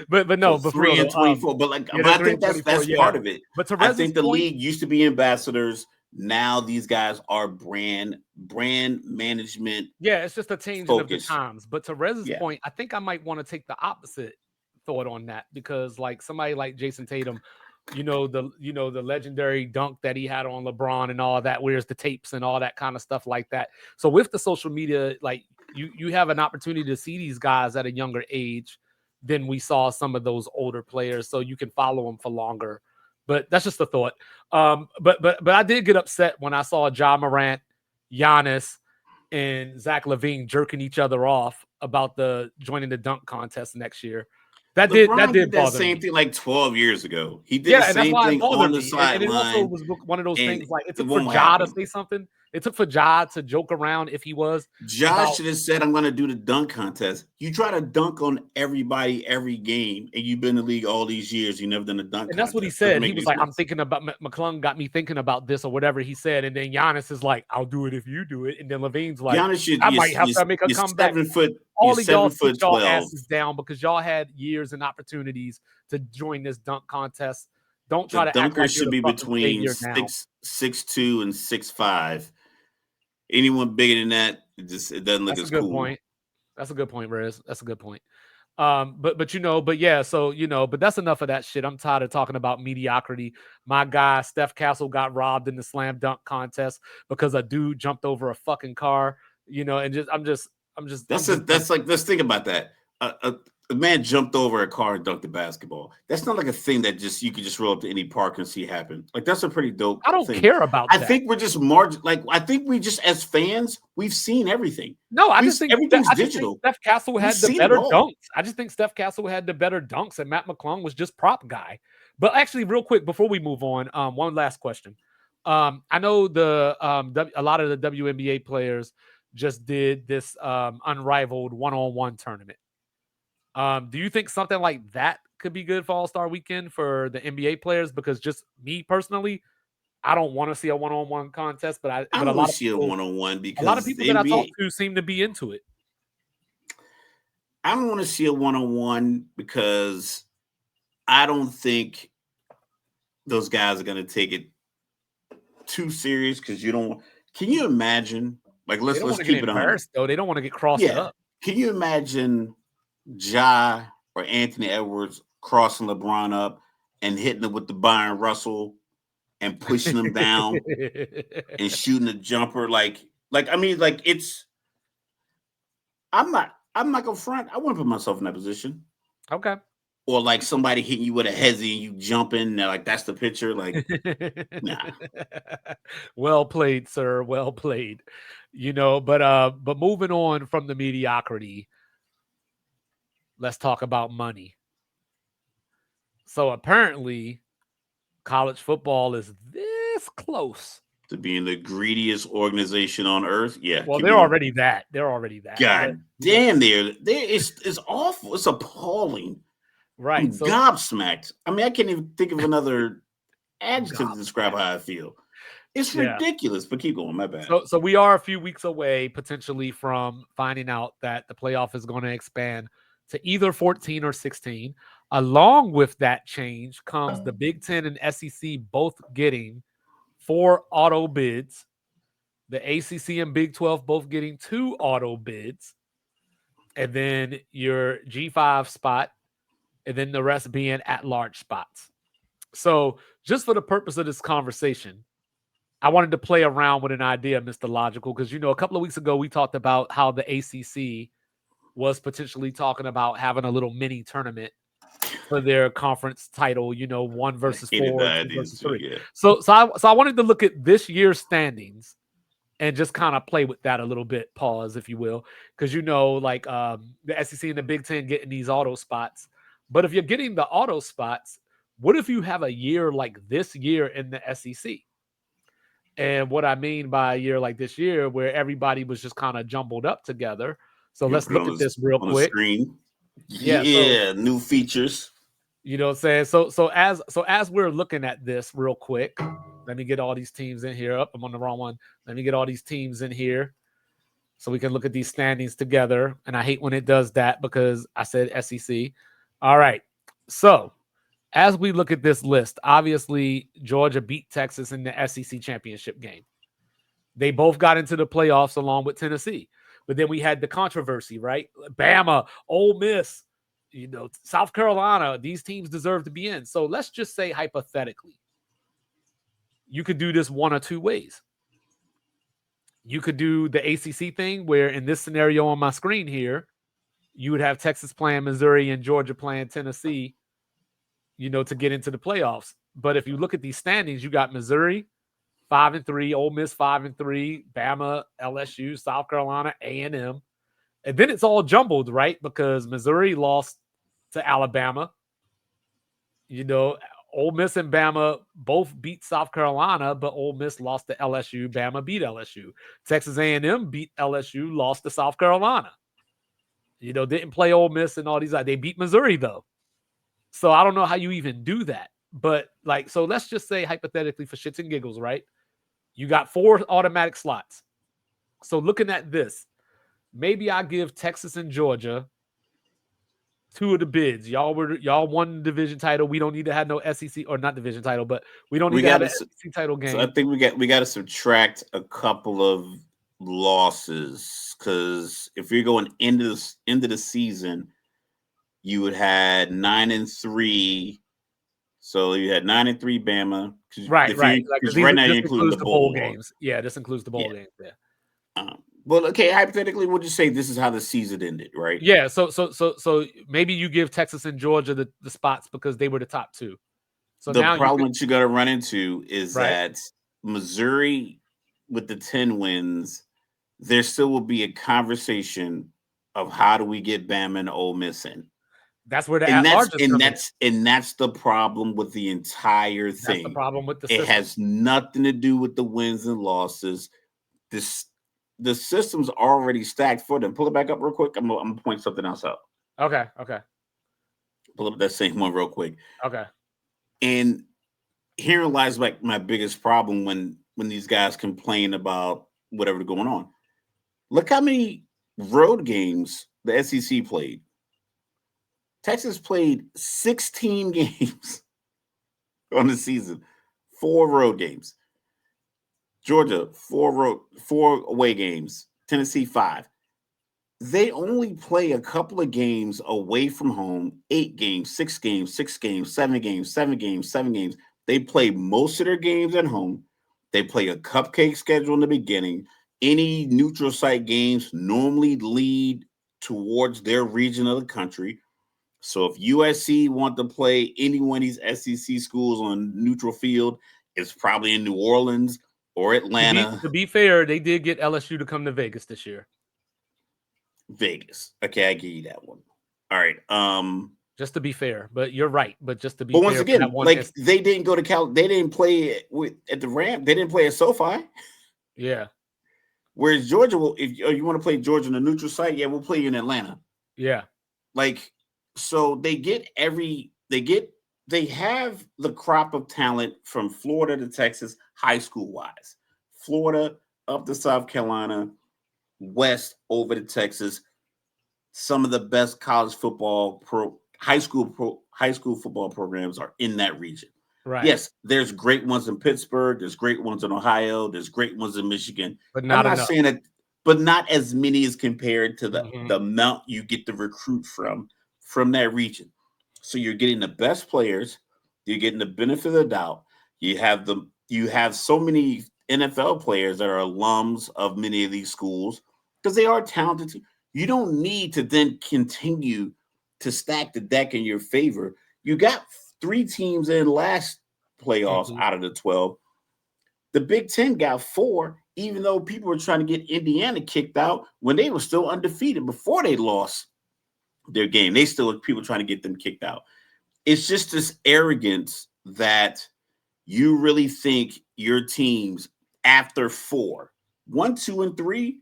but no, but 3-24. But I think that's part of it. But I think the league used to be ambassadors. Now these guys are brand management. Yeah, it's just a changing of the times. But to Rez's point, I think I might want to take the opposite thought on that, because like somebody like Jason Tatum, the legendary dunk that he had on LeBron and all that, where's the tapes and all that kind of stuff like that. So with the social media, like you have an opportunity to see these guys at a younger age than we saw some of those older players, so you can follow them for longer. But that's just a thought. But I did get upset when I saw Ja Morant, Giannis, and Zach LaVine jerking each other off about joining the dunk contest next year. That did bother that same thing like 12 years ago. He did the same thing on the sideline. And it also was one of those things like it took for Ja to say something. It took for Ja to joke around if he was. Ja should have said, I'm going to do the dunk contest. You try to dunk on everybody every game, and you've been in the league all these years. You never done a dunk contest. That's what he said. He was like, I'm thinking about McClung got me thinking about this or whatever he said. And then Giannis is like, I'll do it if you do it. And then LaVine's like, I might have to make a comeback. All of y'all put y'all asses down because y'all had years and opportunities to join this dunk contest. Don't try to dunkers act like should be between 6'2" and 6'5". Anyone bigger than that, it doesn't look as cool. Point. That's a good point, Rez. That's a good point. But that's enough of that shit. I'm tired of talking about mediocrity. My guy Steph Castle got robbed in the slam dunk contest because a dude jumped over a fucking car. Let's think about that. A man jumped over a car and dunked the basketball. That's not like a thing that you could just roll up to any park and see happen. Like, that's a pretty dope I don't thing. care about that. I think we're just I think we just, as fans, we've seen everything. No, I just think everything's digital. Steph Castle had the better dunks. I just think Steph Castle had the better dunks, and Matt McClung was just prop guy. But actually, real quick, before we move on, one last question. I know a lot of the WNBA players just did this unrivaled one-on-one tournament. Do you think something like that could be good for All-Star Weekend for the NBA players? Because just me personally, I don't want to see a one-on-one contest, but I a want lot to of see a people, one-on-one a lot of because people the that I talk NBA. to seem to be into it. I don't want to see a one-on-one because I don't think those guys are going to take it too serious. Because you don't. Can you imagine? Like, They don't let's want to get keep it 100. embarrassed though. They don't want to get crossed Yeah. up. Can you imagine Ja or Anthony Edwards crossing LeBron up and hitting him with the Byron Russell and pushing him down and shooting a jumper? Like I mean, like it's. I'm not gonna front. I wouldn't put myself in that position. Okay. Or like somebody hitting you with a hezzy and you jumping, and like that's the picture. Like, nah. Well played, sir. Well played. But moving on from the mediocrity, let's talk about money. So apparently, college football is this close. To being the greediest organization on earth. Yeah, Well, keep they're going. already that. They're already that. But God damn, it's awful. It's appalling. right. I'm So gobsmacked. I mean, I can't even think of another adjective to describe gobsmacked. how I feel. It's Yeah. ridiculous, but keep going. My bad. So we are a few weeks away potentially from finding out that the playoff is going to expand to either 14 or 16. Along with that change comes the Big Ten and SEC both getting 4 auto bids. The ACC and Big 12 both getting 2 auto bids. And then your G5 spot, and then the rest being at large spots. So, just for the purpose of this conversation, I wanted to play around with an idea, Mr. Logical, because a couple of weeks ago we talked about how the ACC was potentially talking about having a little mini tournament for their conference title, one I versus hated four, that two idea versus too. three. Yeah. So I wanted to look at this year's standings and just kind of play with that a little bit, pause, if you will, because the SEC and the Big Ten getting these auto spots. But if you're getting the auto spots, what if you have a year like this year in the SEC? And what I mean by a year like this year, where everybody was just kind of jumbled up together. So You let's put it look at this real on the quick. screen. Yeah. So Yeah, new features. you know what I'm saying? So as we're looking at this real quick, let me get all these teams in here. I'm on the wrong one. Let me get all these teams in here so we can look at these standings together. And I hate when it does that because I said SEC. All right. So as we look at this list, obviously Georgia beat Texas in the SEC championship game. They both got into the playoffs along with Tennessee. But then we had the controversy, right? Bama, Ole Miss, South Carolina, these teams deserve to be in. So let's just say hypothetically, you could do this one or two ways. You could do the ACC thing where in this scenario on my screen here, you would have Texas playing Missouri and Georgia playing Tennessee, to get into the playoffs. But if you look at these standings, you got Missouri 5-3, Ole Miss 5-3, Bama, LSU, South Carolina, A&M. And then it's all jumbled, right? Because Missouri lost to Alabama. Ole Miss and Bama both beat South Carolina, but Ole Miss lost to LSU. Bama beat LSU. Texas A&M beat LSU, lost to South Carolina. Didn't play Ole Miss and all these. They beat Missouri, though. So I don't know how you even do that. But, so let's just say hypothetically for shits and giggles, right? You got 4 automatic slots. So looking at this, maybe I give Texas and Georgia 2 of the bids. Y'all won the division title. We don't need to have no SEC or not division title, but we don't need to have an SEC title game. So I think we got to subtract a couple of losses because if you're going into the season, you would had 9-3. So you had 9-3 Bama. Right. Because right now you're including the bowl games. Yeah, this includes the bowl games. Yeah. Well, okay. Hypothetically, we'll just say this is how the season ended, right? Yeah. So maybe you give Texas and Georgia the spots because they were the top 2. So the now problem that you got to run into is that Missouri, with the 10 wins, there still will be a conversation of how do we get Bama and Ole Miss in. That's where the at-large is coming. And that's the problem with the entire thing. That's the problem with the system. It has nothing to do with the wins and losses. The system's already stacked for them. Pull it back up real quick. I'm gonna point something else out. Okay. Okay. Pull up that same one real quick. Okay. And herein lies like my biggest problem when these guys complain about whatever going on. Look how many road games the SEC played. Texas played 16 games on the season, 4 road games. Georgia, 4 away games. Tennessee, 5. They only play a couple of games away from home, 8 games, 6 games, 6 games, 7 games, 7 games, 7 games. They play most of their games at home. They play a cupcake schedule in the beginning. Any neutral site games normally lead towards their region of the country. So if USC want to play any one of these SEC schools on neutral field, it's probably in New Orleans or To be Atlanta, to be fair, they did get LSU to come to Vegas this year. Vegas. Okay, I give you that one. All right. Just to be fair, but you're right. But just to be But once fair, for that again, one, like they didn't go to they didn't play at the ramp. They didn't play at SoFi. yeah, Whereas Georgia will, if you want to play Georgia on a neutral site, yeah, we'll play you in Atlanta. yeah. Like, so they have the crop of talent from Florida to Texas, high school wise. Florida up to South Carolina, west over to Texas. Some of the best college football high school football programs are in that region. Right. Yes, there's great ones in Pittsburgh, there's great ones in Ohio, there's great ones in Michigan. But I'm not not enough. saying that, but not as many as compared to Mhm. the amount you get to recruit from that region. So you're getting the best players, you're getting the benefit of the doubt. You have so many NFL players that are alums of many of these schools because they are talented. You don't need to then continue to stack the deck in your favor. You got 3 teams in last playoffs Mhm. out of the 12. The Big Ten got 4, even though people were trying to get Indiana kicked out when they were still undefeated before they lost their game. They still people trying to get them kicked out. It's just this arrogance that you really think your teams after 4, 1, 2, and 3,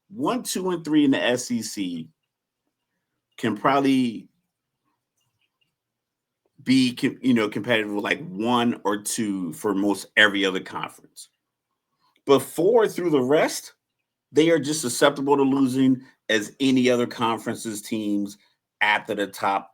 1, 2, and 3 in the SEC can probably be competitive with like 1 or 2 for most every other conference. But 4 through the rest, they are just susceptible to losing as any other conference's teams after the top,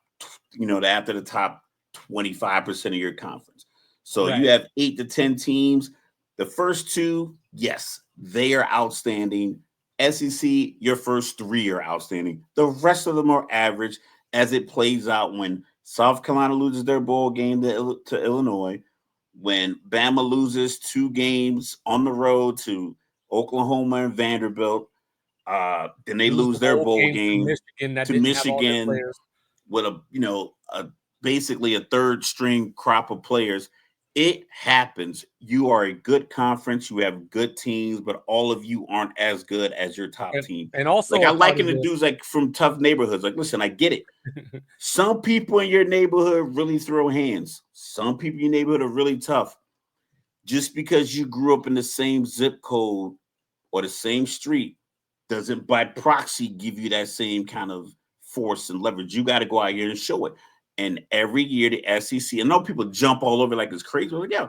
after the top 25% of your conference. So you Right. have 8 to 10 teams. The first 2, yes, they are outstanding. SEC, your first 3 are outstanding. The rest of them are average as it plays out when South Carolina loses their bowl game to Illinois, when Bama loses 2 games on the road to Oklahoma and Vanderbilt. Then they Lose the lose their bowl bowl game to game Michigan that to didn't have all their Michigan players. with a basically a third string crop of players. It happens. You are a good conference. You have good teams, but all of you aren't as good as your top And, team. and Like also I a part liken of the this. dudes like from tough neighborhoods. Like, listen, I get it. Some people in your neighborhood really throw hands. Some people in your neighborhood are really tough. Just because you grew up in the same zip code or the same street doesn't by proxy give you that same kind of force and leverage. You got to go out here and show it. And every year the SEC, I know people jump all over like it's crazy. But like, yeah,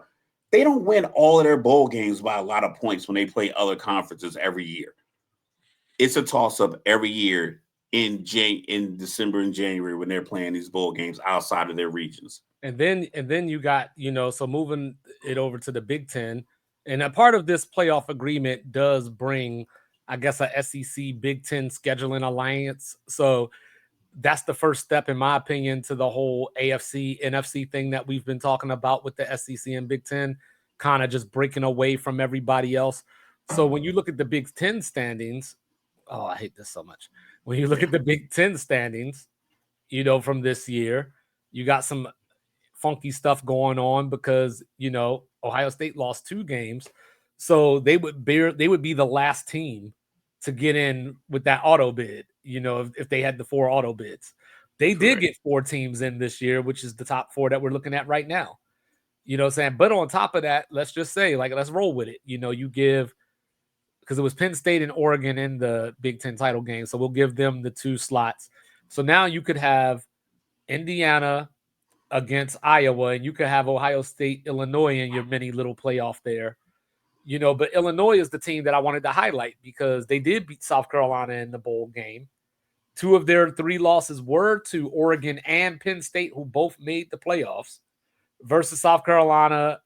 they don't win all of their bowl games by a lot of points when they play other conferences every year. It's a toss up every year in December and January when they're playing these bowl games outside of their regions. And then you got, so moving it over to the Big Ten, and a part of this playoff agreement does bring, I guess, a SEC Big Ten scheduling alliance. So that's the first step, in my opinion, to the whole AFC, NFC thing that we've been talking about with the SEC and Big Ten, kind of just breaking away from everybody else. So when you look at the Big Ten standings, oh, I hate this so much. When you look Yeah. at the Big Ten standings, from this year, you got some funky stuff going on because Ohio State lost 2 games, so they would be the last team to get in with that auto bid. If they had the 4 auto bids, they did Correct. get 4 teams in this year, which is the top 4 that we're looking at right now. You know what I'm saying? But on top of that, let's just say, like, let's roll with it. You give, because it was Penn State and Oregon in the Big Ten title game, so we'll give them the 2 slots. So now you could have Indiana against Iowa, and you could have Ohio State, Illinois in your mini little playoff there. But Illinois is the team that I wanted to highlight because they did beat South Carolina in the bowl game. 2 of their 3 losses were to Oregon and Penn State, who both made the playoffs, versus South Carolina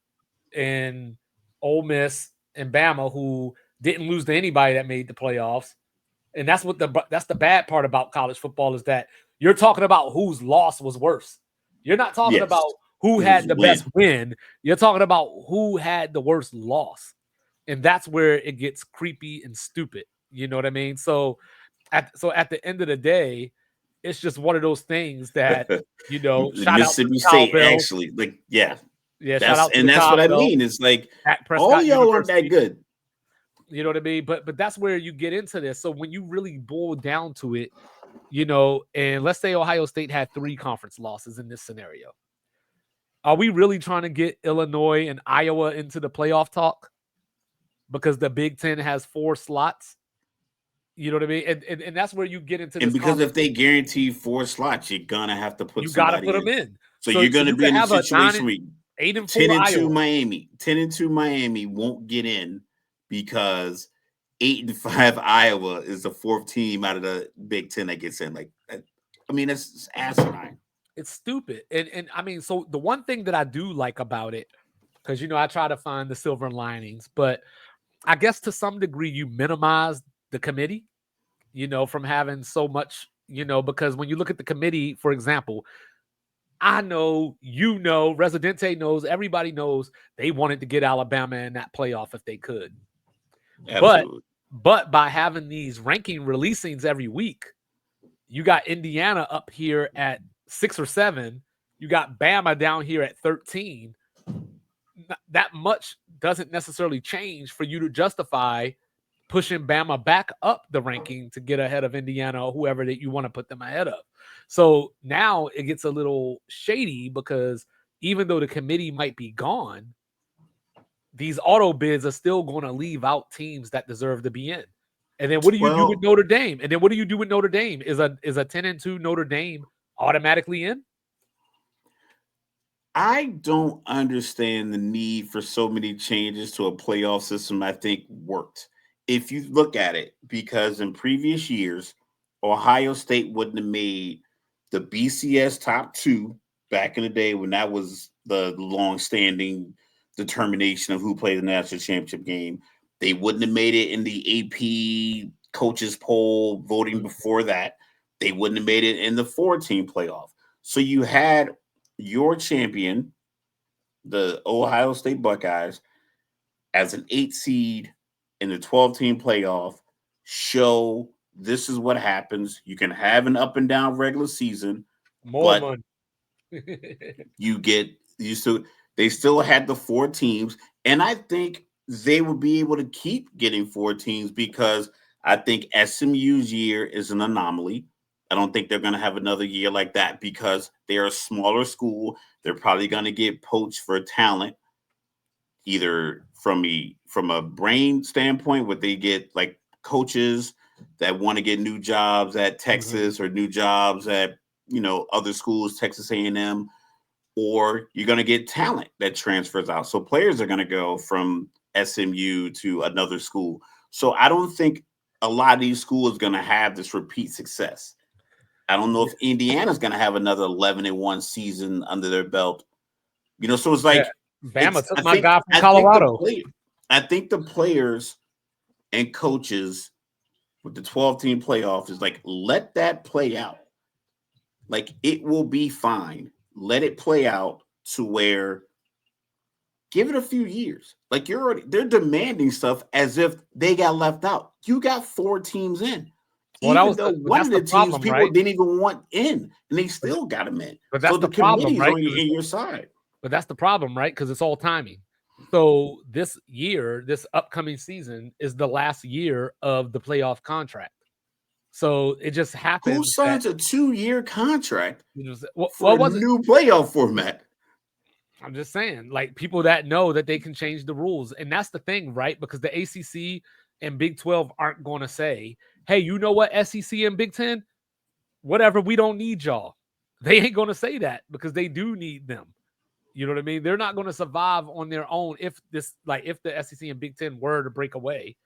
and Ole Miss and Bama, who didn't lose to anybody that made the playoffs. And that's the bad part about college football is that you're talking about whose loss was worse. You're not talking about who had the best win. You're talking about who had the worst loss. And that's where it gets creepy and stupid. You know what I mean? So at the end of the day, it's just one of those things that, shout out to Mississippi the State Cowbells. actually, Yeah, shout out to and the that's what I Cowbells. mean. It's like Prescott all y'all aren't that good. You know what I mean? But that's where you get into this. So when you really boil down to it, and let's say Ohio State had 3 conference losses in this scenario. Are we really trying to get Illinois and Iowa into the playoff talk? Because the Big Ten has 4 slots. You know what I mean? And that's where you get into this. And because if they guarantee 4 slots, you're gonna have to put them in. So you're gonna be in a situation where 8-4 Miami, 10-2 Miami won't get in because 8-5 Iowa is the 4th team out of the Big Ten that gets in. Like, I mean, that's asinine. It's stupid. And I mean, so the one thing that I do like about it, because I try to find the silver linings, but I guess to some degree you minimize the committee, from having so much, because when you look at the committee, for example, I know, Residente knows, everybody knows they wanted to get Alabama in that playoff if they could. Absolutely. But by having these ranking releasings every week, you got Indiana up here at 6 or 7. You got Bama down here at 13. That much doesn't necessarily change for you to justify pushing Bama back up the ranking to get ahead of Indiana or whoever that you want to put them ahead of. So now it gets a little shady because even though the committee might be gone, these auto bids are still going to leave out teams that deserve to be in. And then what do you do with Notre Dame? Is a 10-2 Notre Dame automatically in? I don't understand the need for so many changes to a playoff system. I think worked. If you look at it, because in previous years, Ohio State wouldn't have made the BCS top 2 back in the day when that was the long-standing determination of who played the national championship game. They wouldn't have made it in the AP coaches poll voting before that. They wouldn't have made it in the 4-team playoff. So you had your champion, the Ohio State Buckeyes, as an 8 seed in the 12-team playoff, show this is what happens. You can have an up and down regular season, more money. They still had the 4 teams, and I think they would be able to keep getting 4 teams because I think SMU's year is an anomaly. I don't think they're going to have another year like that because they're a smaller school. They're probably going to get poached for talent, either from a brain standpoint, where they get like coaches that want to get new jobs at Texas or new jobs at other schools, Texas A&M, or you're going to get talent that transfers out. So players are going to go from SMU to another school. So I don't think a lot of these schools are going to have this repeat success. I don't know if Indiana's going to have another 11-1 season under their belt. So it's like Bama took my guy from Colorado. I think the players and coaches with the 12-team playoff is like, let that play out. Like, it will be fine. Let it play out to where give it a few years. Like, they're demanding stuff as if they got left out. You got 4 teams in. Well, even though one of the teams people didn't even want in, and they still got them in. But that's the problem, right? On your side. But that's the problem, right? Because it's all timing. So this upcoming season is the last year of the playoff contract. So it just happens. Who signs a 2-year contract for a new playoff format? I'm just saying, like, people that know that they can change the rules. And that's the thing, right? Because the ACC and Big 12 aren't going to say, hey, you know what, SEC and Big 10? whatever, we don't need y'all. They ain't going to say that because they do need them. You know what I mean? They're not going to survive on their own if if the SEC and Big Ten were to break away.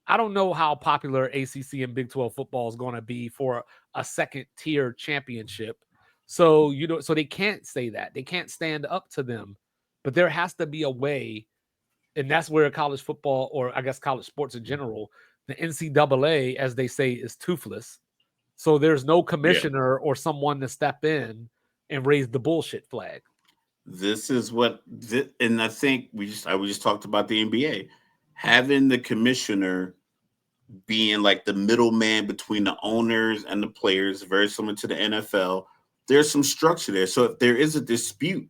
I don't know how popular ACC and Big 12 football is going to be for a second tier championship. So, so they can't say that. They can't stand up to them. But there has to be a way, and that's where college football, or I guess college sports in general, the NCAA, as they say, is toothless. So there's no commissioner or someone to step in and raise the bullshit flag. This is and I think we just talked about the NBA having the commissioner being like the middleman between the owners and the players, very similar to the NFL. There's some structure there. So if there is a dispute,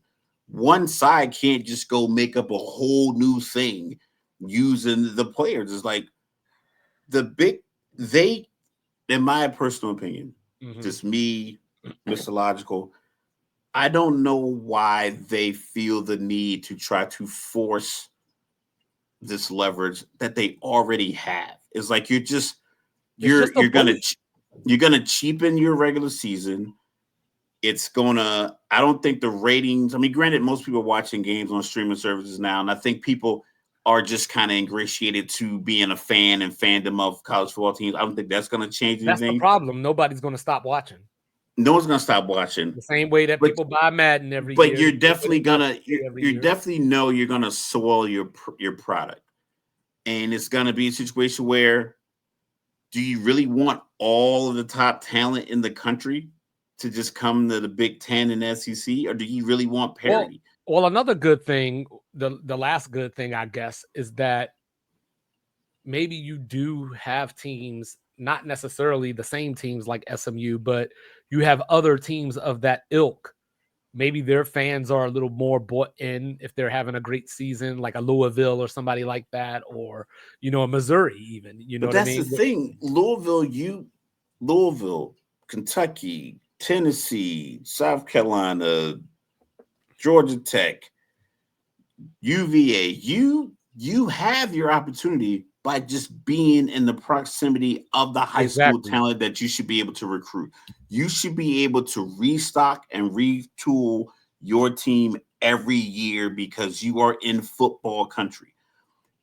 one side can't just go make up a whole new thing using the players. It's like in my personal opinion, just me, Mr. Logical, I don't know why they feel the need to try to force this leverage that they already have. It's like you're gonna cheapen your regular season. It's gonna, I don't think the ratings, I mean, granted, most people are watching games on streaming services now, and I think people are just kind of ingratiated to being a fan and fandom of college football teams. I don't think that's gonna change anything. That's the problem. Nobody's gonna stop watching. No one's gonna stop watching. The same way that people buy Madden every year. But you're definitely gonna you're gonna soil your product. And it's gonna be a situation where, do you really want all of the top talent in the country to just come to the Big Ten and SEC, or do you really want parity? Well, another good thing, the last good thing, I guess, is that maybe you do have teams, not necessarily the same teams like SMU, but you have other teams of that ilk. Maybe their fans are a little more bought in if they're having a great season, like a Louisville or somebody like that, or a Missouri even. But that's the thing. Louisville, Kentucky, Tennessee, South Carolina, Georgia Tech, UVA, you have your opportunity by just being in the proximity of the high school talent that you should be able to recruit. You should be able to restock and retool your team every year because you are in football country.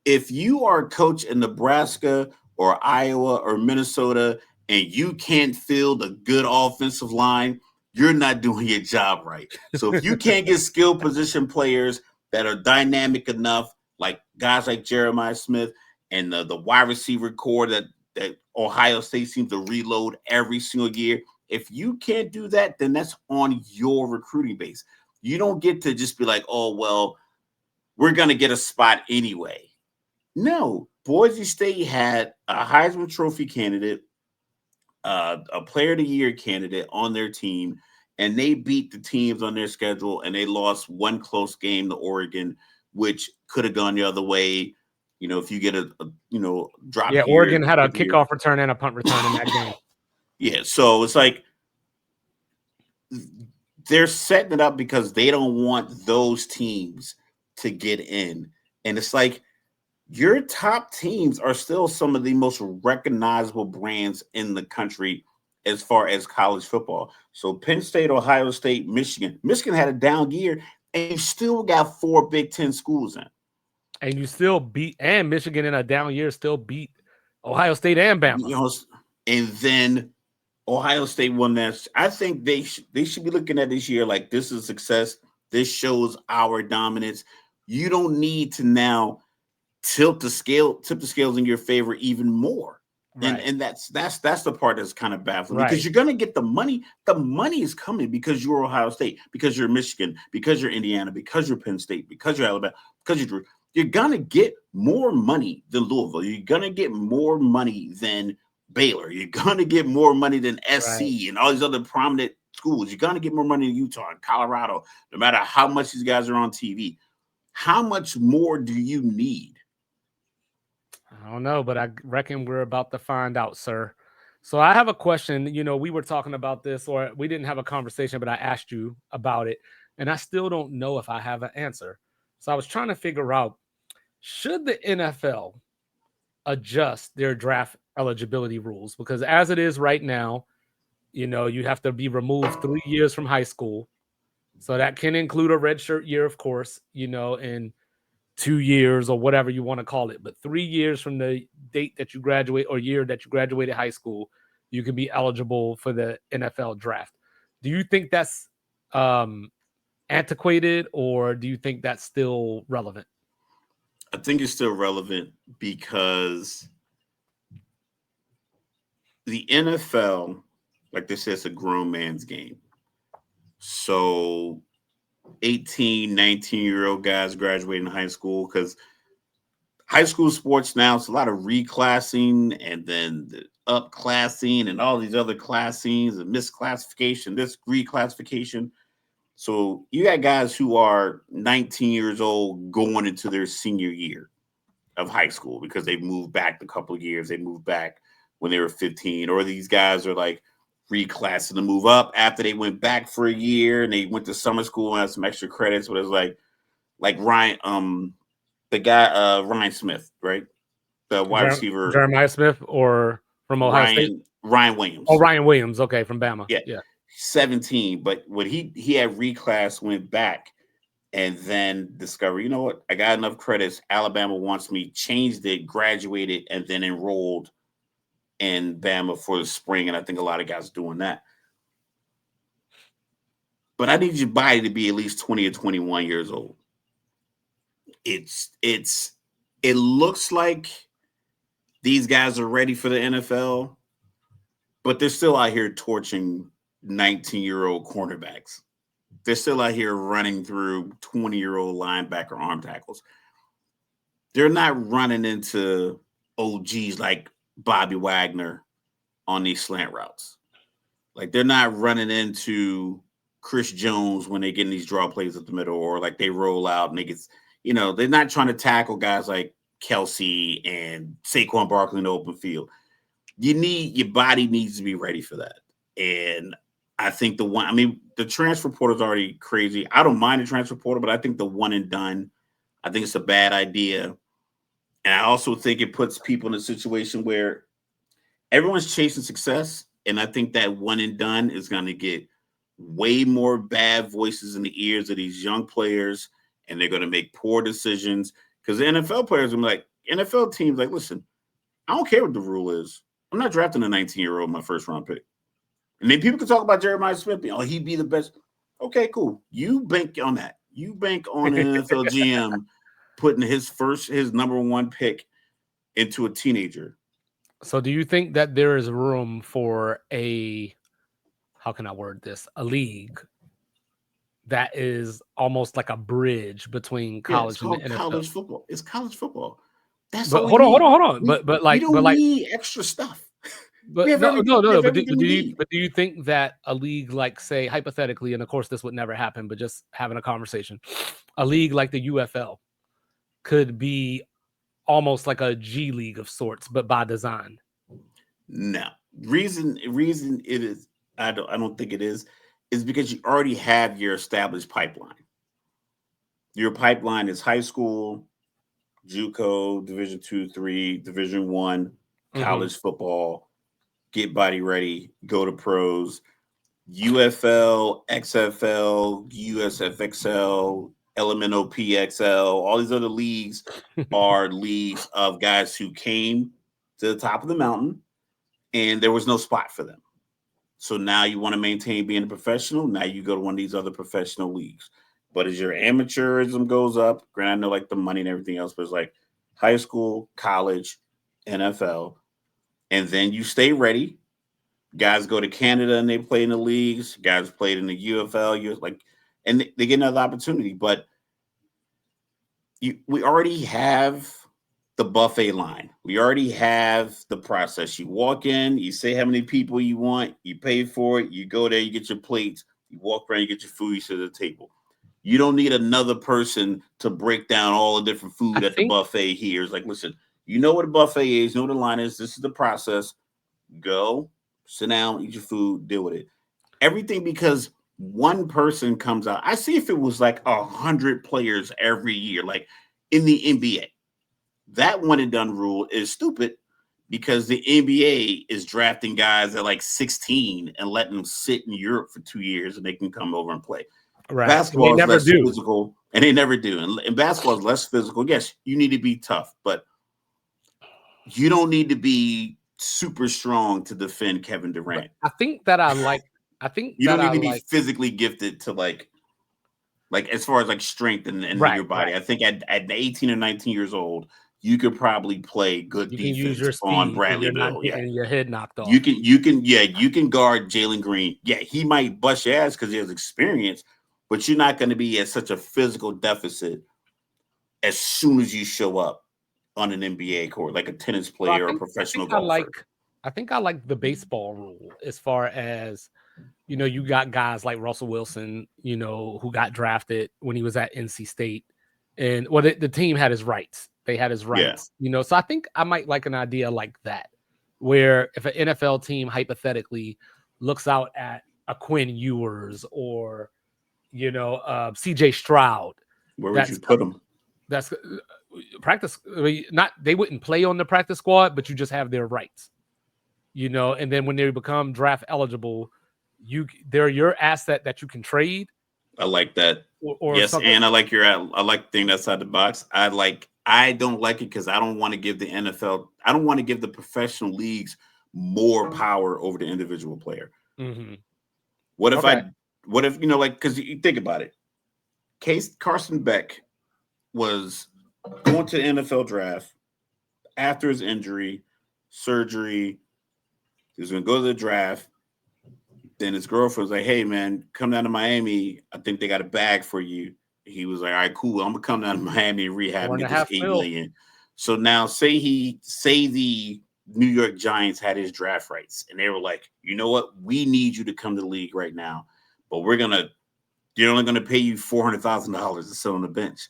If you are a coach in Nebraska or Iowa or Minnesota and you can't field a good offensive line, you're not doing your job right. So if you can't get skilled position players that are dynamic enough, like guys like Jeremiah Smith and the wide receiver core that Ohio State seems to reload every single year, if you can't do that, then that's on your recruiting base. You don't get to just be like, oh, well, we're going to get a spot anyway. No, Boise State had a Heisman Trophy candidate, a Player of the Year candidate on their team, and they beat the teams on their schedule, and they lost one close game to Oregon, which could have gone the other way. If you get a drop. Yeah, Oregon had a kickoff return and a punt return in that game. Yeah, so it's like they're setting it up because they don't want those teams to get in. And it's like your top teams are still some of the most recognizable brands in the country as far as college football. So Penn State, Ohio State, Michigan. Michigan had a down year, and you still got 4 Big Ten schools in. And you still beat, and Michigan in a down year still beat Ohio State and Bama. And then Ohio State won that. I think they should be looking at this year like this is a success. This shows our dominance. You don't need to now tip the scales in your favor even more. Right. And that's the part that's kind of baffling because you're gonna get the money. The money is coming because you're Ohio State, because you're Michigan, because you're Indiana, because you're Penn State, because you're Alabama, because you're gonna get more money than Louisville. You're gonna get more money than Baylor. You're gonna get more money than SC and all these other prominent schools. You're gonna get more money in Utah and Colorado, no matter how much these guys are on TV. How much more do you need? I don't know, but I reckon we're about to find out, sir. So I have a question. We were talking about this, or we didn't have a conversation, but I asked you about it, and I still don't know if I have an answer. So I was trying to figure out, should the NFL adjust their draft eligibility rules? Because as it is right now, You have to be removed 3 years from high school. So that can include a redshirt year, of course, and 2 years or whatever you want to call it. But 3 years from the date that you graduate or year that you graduated high school, you can be eligible for the NFL draft. Do you think that's antiquated, or do you think that's still relevant? I think it's still relevant because the NFL, like they said, it's a grown man's game. So 18, 19-year-old guys graduating high school, because high school sports now, it's a lot of reclassing and then the upclassing and all these other classings and misclassification, this reclassification. So you got guys who are 19 years old going into their senior year of high school because they've moved back a couple of years. They moved back when they were 15, or these guys are like reclassing to move up after they went back for a year and they went to summer school and had some extra credits. But it's like Ryan, the guy Ryan Smith, right? The wide receiver Jeremiah Smith, or from Ohio State? Ryan Williams. Oh, Ryan Williams. Okay, from Bama. Yeah. 17. But when he had reclass, went back, and then discovered, you know what? I got enough credits. Alabama wants me. Changed it, graduated, and then enrolled in Bama for the spring. And I think a lot of guys are doing that. But I need your body to be at least 20 or 21 years old. It looks like these guys are ready for the NFL, but they're still out here torching 19-year-old cornerbacks. They're still out here running through 20-year-old linebacker arm tackles. They're not running into OGs like Bobby Wagner on these slant routes. Like, they're not running into Chris Jones when they get in these draw plays at the middle, or like they roll out and they get, they're not trying to tackle guys like Kelsey and Saquon Barkley in the open field. Your body needs to be ready for that. And I think the transfer portal is already crazy. I don't mind the transfer portal, but I think the one and done, I think it's a bad idea. And I also think it puts people in a situation where everyone's chasing success. And I think that one and done is going to get way more bad voices in the ears of these young players, and they're going to make poor decisions, because the NFL players are like, NFL teams like, listen, I don't care what the rule is. I'm not drafting a 19-year-old my first round pick. And then people can talk about Jeremiah Smith. Oh, he'd be the best. Okay, cool. You bank on that. You bank on an NFL GM putting his number one pick into a teenager. So do you think that there is room for how can I word this? A league that is almost like a bridge between college and the NFL? College football. It's college football. That's but all. Hold on. We don't need extra stuff. But no. But do you think that a league like, say, hypothetically, and of course this would never happen, but just having a conversation, a league like the UFL could be almost like a G League of sorts, but by design? No. Reason it is, I don't think it is because you already have your established pipeline. Your pipeline is high school, JUCO, Division 2, 3, Division 1, college football, get body ready, go to pros, UFL, XFL, USFXL, Elemental PXL, all these other leagues are leagues of guys who came to the top of the mountain and there was no spot for them. So now you want to maintain being a professional. Now you go to one of these other professional leagues. But as your amateurism goes up, granted, I know like the money and everything else, but it's like high school, college, NFL, and then you stay ready. Guys go to Canada and they play in the leagues. Guys played in the UFL, and they get another opportunity. But we already have the buffet line. We already have the process. You walk in, you say how many people you want, you pay for it, you go there, you get your plates, you walk around, you get your food, you sit at the table. You don't need another person to break down all the different food the buffet here. It's like, listen, you know what a buffet is, you know what the line is, this is the process. Go, sit down, eat your food, deal with it. Everything, because one person comes out. I see if it was like 100 players every year, like in the NBA. That one and done rule is stupid because the NBA is drafting guys at like 16 and letting them sit in Europe for 2 years and they can come over and play. Right. And they Basketball is never less do. physical, and they never do. And basketball is less physical. Yes, you need to be tough, but you don't need to be super strong to defend Kevin But Durant. I think that I like. I think You that don't I need to be like. physically gifted to like as far as like strength and your Right. body. Right. I think at 18 or 19 years old, you could probably play good You can use defense your on speed, and Bradley you're not Beal. Yeah. getting your head knocked You off. can guard Jalen Green. Yeah, he might bust your ass because he has experience, but you're not going to be at such a physical deficit as soon as you show up on an NBA court, like a tennis So player or a professional golfer. I think I like the baseball rule as far as, you got guys like Russell Wilson, who got drafted when he was at NC State, and the team had his rights. They had his Yeah. rights, So I think I might like an idea like that, where if an NFL team hypothetically looks out at a Quinn Ewers or CJ Stroud, Where would that's you put him? that's practice. Not they wouldn't play on the practice squad, but you just have their rights, And then when they become draft eligible, they're your asset that you can trade. I like that. Or Yes, something. and I like the thing outside the box. I don't like it because I don't want to give the NFL. I don't want to give the professional leagues more power over the individual player. Mm-hmm. What if because you think about it. Carson Beck was going to the NFL draft after his injury, surgery. He was going to go to the draft. Then his girlfriend was like, "Hey, man, come down to Miami. I think they got a bag for you." He was like, "All right, cool. I'm gonna come down to Miami and rehab and get this $8 million." So now, say the New York Giants had his draft rights, and they were like, "You know what? We need you to come to the league right now, but you're only gonna pay you $400,000 to sit on the bench."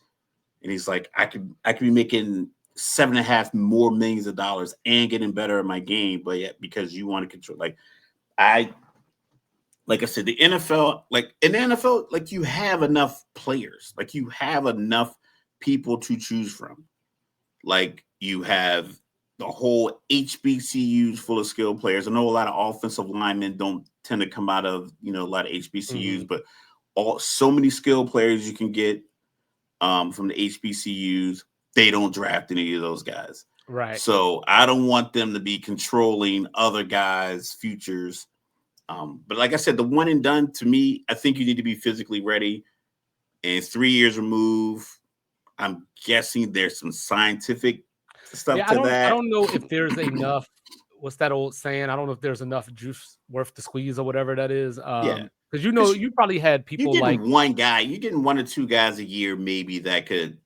And he's like, "I could be making $7.5 more millions of dollars and getting better at my game, but yet because you want to control like I said, the NFL, like in the NFL, like you have enough players, like you have enough people to choose from. Like you have the whole HBCUs full of skilled players. I know a lot of offensive linemen don't tend to come out of, a lot of HBCUs, but so many skilled players you can get from the HBCUs. They don't draft any of those guys. Right. So I don't want them to be controlling other guys' futures. But like I said, the one and done to me, I think you need to be physically ready. And 3 years removed, I'm guessing there's some scientific stuff to that. I don't know if there's enough. What's that old saying? I don't know if there's enough juice worth the squeeze or whatever that is. Yeah, because you probably had people you're like one guy, you're getting 1 or 2 guys a year, maybe that could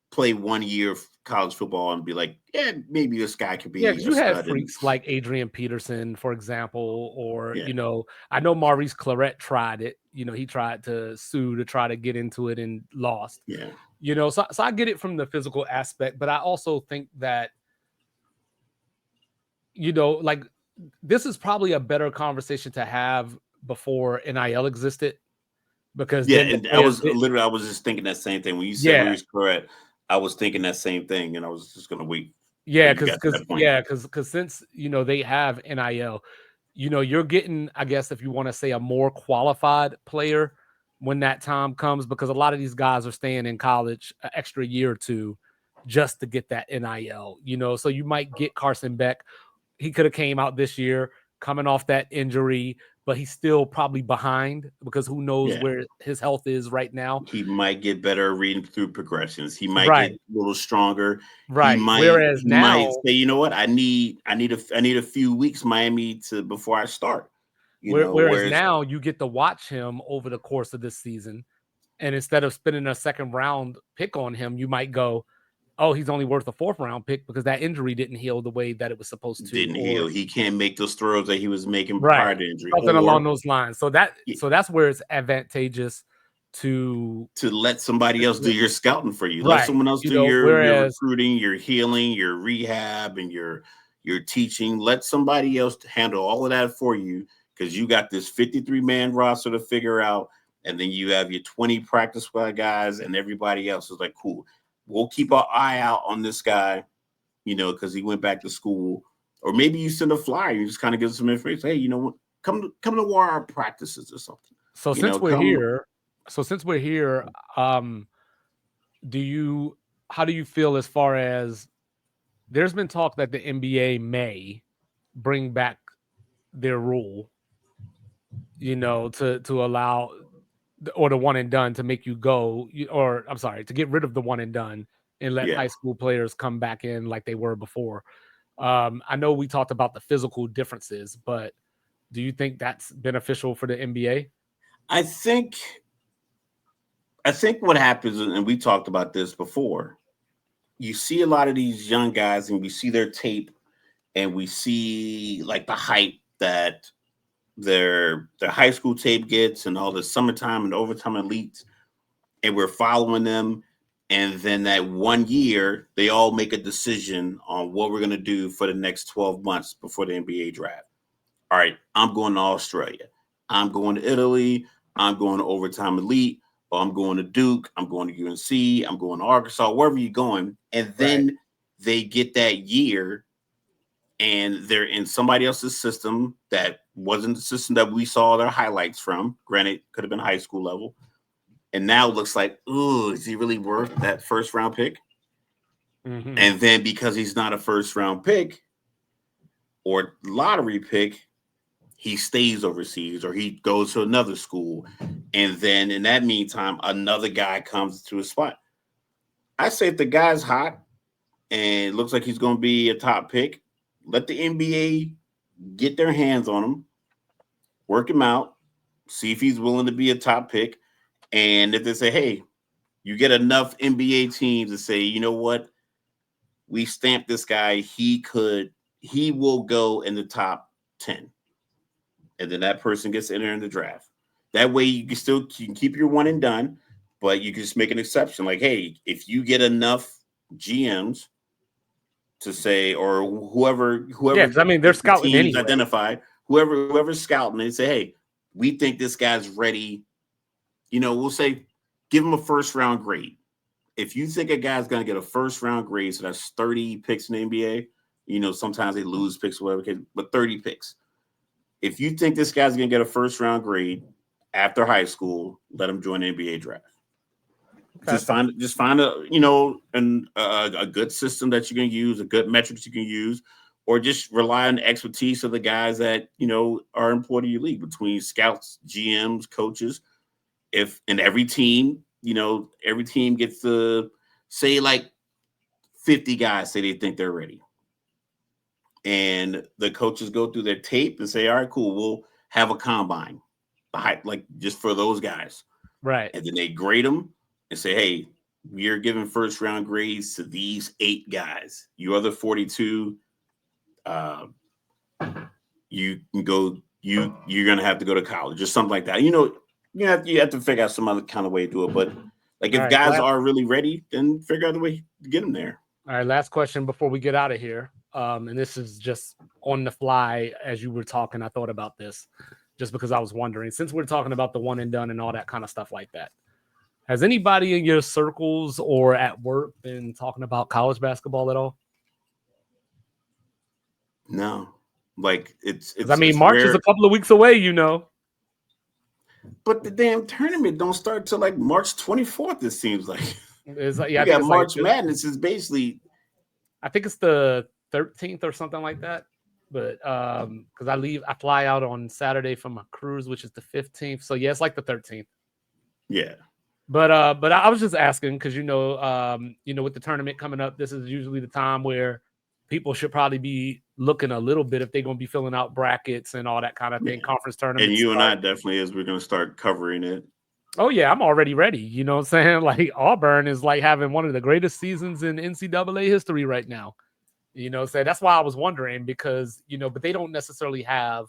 play 1 year of college football and be like, yeah, maybe this guy could be. because you had freaks like Adrian Peterson, for example, or I know Maurice Claret tried it. He tried to sue to try to get into it and lost. Yeah. So I get it from the physical aspect, but I also think that, like this is probably a better conversation to have before NIL existed, because and I was just thinking that same thing when you said Maurice Claret. I was thinking that same thing, and I was just going to wait. Yeah, because since they have NIL, you're getting, I guess, if you want to say, a more qualified player when that time comes, because a lot of these guys are staying in college an extra year or two just to get that NIL. So you might get Carson Beck. He could have came out this year coming off that injury, but he's still probably behind because who knows where his health is right now. He might get better reading through progressions. He might get a little stronger. Right. He might say, you know what, I need a few weeks Miami before I start. Whereas now you get to watch him over the course of this season, and instead of spending a second round pick on him, you might go, oh, he's only worth a 4th round pick because that injury didn't heal the way that it was supposed to. Didn't heal. He can't make those throws that he was making right. prior to injury. Something along those lines. So that's where it's advantageous to let somebody else do your scouting for you. Right. Let someone else do your recruiting, your healing, your rehab, and your teaching. Let somebody else handle all of that for you, because you got this 53-man roster to figure out, and then you have your 20 practice squad guys, and everybody else is like, cool. We'll keep our eye out on this guy. because he went back to school, or maybe you send a flyer, you just kind of give some information. Hey, you know what? Come to one of our practices or something. So since we're here, how do you feel as far as there's been talk that the NBA may bring back their rule, to allow or the one and done to make you go, or I'm sorry, to get rid of the one and done and let high school players come back in like they were before. I know we talked about the physical differences, but do you think that's beneficial for the NBA? I think what happens, and we talked about this before, you see a lot of these young guys and we see their tape and we see like the hype that their high school tape gets and all the summertime and overtime elites, and we're following them. And then that 1 year, they all make a decision on what we're going to do for the next 12 months before the NBA draft. All right, I'm going to Australia. I'm going to Italy. I'm going to overtime elite. Or I'm going to Duke. I'm going to UNC. I'm going to Arkansas, wherever you're going. And then they get that year and they're in somebody else's system that wasn't the system that we saw their highlights from. Granted, could have been high school level. And now it looks like, ooh, is he really worth that first round pick? Mm-hmm. And then because he's not a first round pick or lottery pick, he stays overseas or he goes to another school. And then in that meantime, another guy comes to a spot. I say if the guy's hot and it looks like he's going to be a top pick, let the NBA get their hands on him, work him out, see if he's willing to be a top pick. And if they say, hey, you get enough NBA teams to say, you know what, we stamped this guy, he will go in the top 10. And then that person gets entered in the draft. That way you can keep your one and done, but you can just make an exception. Like, hey, if you get enough GMs to say, or whoever, I mean, they're scouting teams anyway. Identified, whoever's scouting, they say, hey, we think this guy's ready. We'll say, give him a first round grade. If you think a guy's going to get a first round grade, so that's 30 picks in the NBA, sometimes they lose picks, whatever, but 30 picks. If you think this guy's going to get a first round grade after high school, let him join the NBA draft. Okay. Just find a good system that you can use, a good metrics you can use, or just rely on the expertise of the guys that, are employed in your league between scouts, GMs, coaches. If in every team gets to say like 50 guys say they think they're ready. And the coaches go through their tape and say, all right, cool, we'll have a combine, like just for those guys. Right. And then they grade them and say, hey, we are giving first round grades to these 8 guys. You other 42, you can go, you're going to have to go to college or something like that. You have to figure out some other kind of way to do it. But like if guys are really ready, then figure out the way to get them there. All right, last question before we get out of here. And this is just on the fly as you were talking. I thought about this just because I was wondering, since we're talking about the one and done and all that kind of stuff like that, has anybody in your circles or at work been talking about college basketball at all? No, like it's March is a couple of weeks away, But the damn tournament don't start till like March 24th. It seems like it's like, you got March Madness is basically. I think it's the 13th or something like that. But because I fly out on Saturday from a cruise, which is the 15th. So yeah, it's like the 13th. Yeah. But I was just asking because with the tournament coming up, this is usually the time where people should probably be looking a little bit if they're going to be filling out brackets and all that kind of thing. Yeah. Conference tournament. And you and I definitely, as we're going to start covering it. Oh yeah, I'm already ready. You know what I'm saying? Like Auburn is like having one of the greatest seasons in NCAA history right now. So that's why I was wondering because, but they don't necessarily have,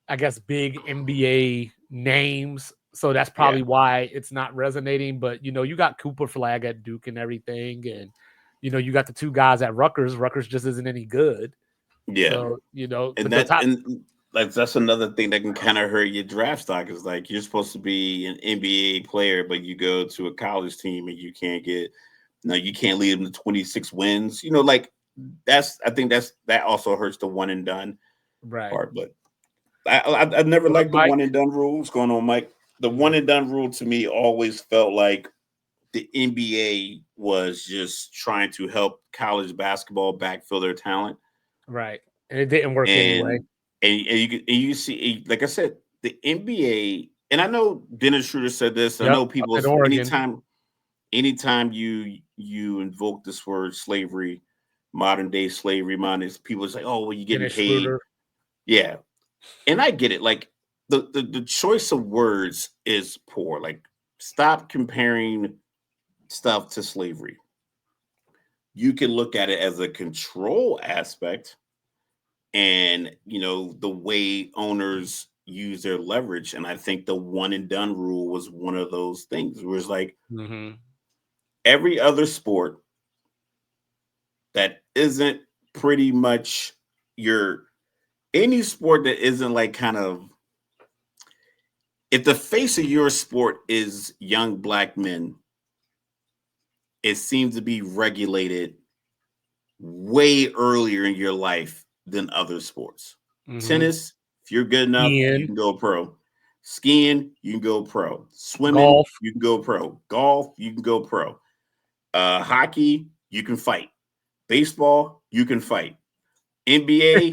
I guess, big NBA names. So that's probably why it's not resonating. But, you got Cooper Flag at Duke and everything. And, you got the 2 guys at Rutgers. Rutgers just isn't any good. Yeah. So, and that's another thing that can kind of hurt your draft stock is like you're supposed to be an NBA player, but you go to a college team and you can't get No, you can't lead them to 26 wins. Like I think that also hurts the one and done Right. part. But I never But liked the Mike, one and done rule. What's going on, Mike? The one and done rule to me always felt like the NBA was just trying to help college basketball backfill their talent, right. And it didn't work anyway. and you see, like I said, the NBA. And I know Dennis Schroeder said this. I Yep. know Up people. in Oregon. Anytime you invoke this word slavery, modern day slavery, people say, "Oh, well, you're getting Dennis paid." Schroeder. Yeah, and I get it. Like the choice of words is poor. Like, stop comparing stuff to slavery. You can look at it as a control aspect, and the way owners use their leverage. And I think the one and done rule was one of those things where it's like Mm-hmm. every other sport that isn't pretty much your any sport that isn't like kind of, if the face of your sport is young black men, it seems to be regulated way earlier in your life than other sports. Mm-hmm. Tennis, if you're good enough, you Ian. can go pro. Skiing, you can go pro. Swimming, Golf. you can go pro. Golf, you can go pro. Hockey, you can fight. Baseball, you can fight. NBA,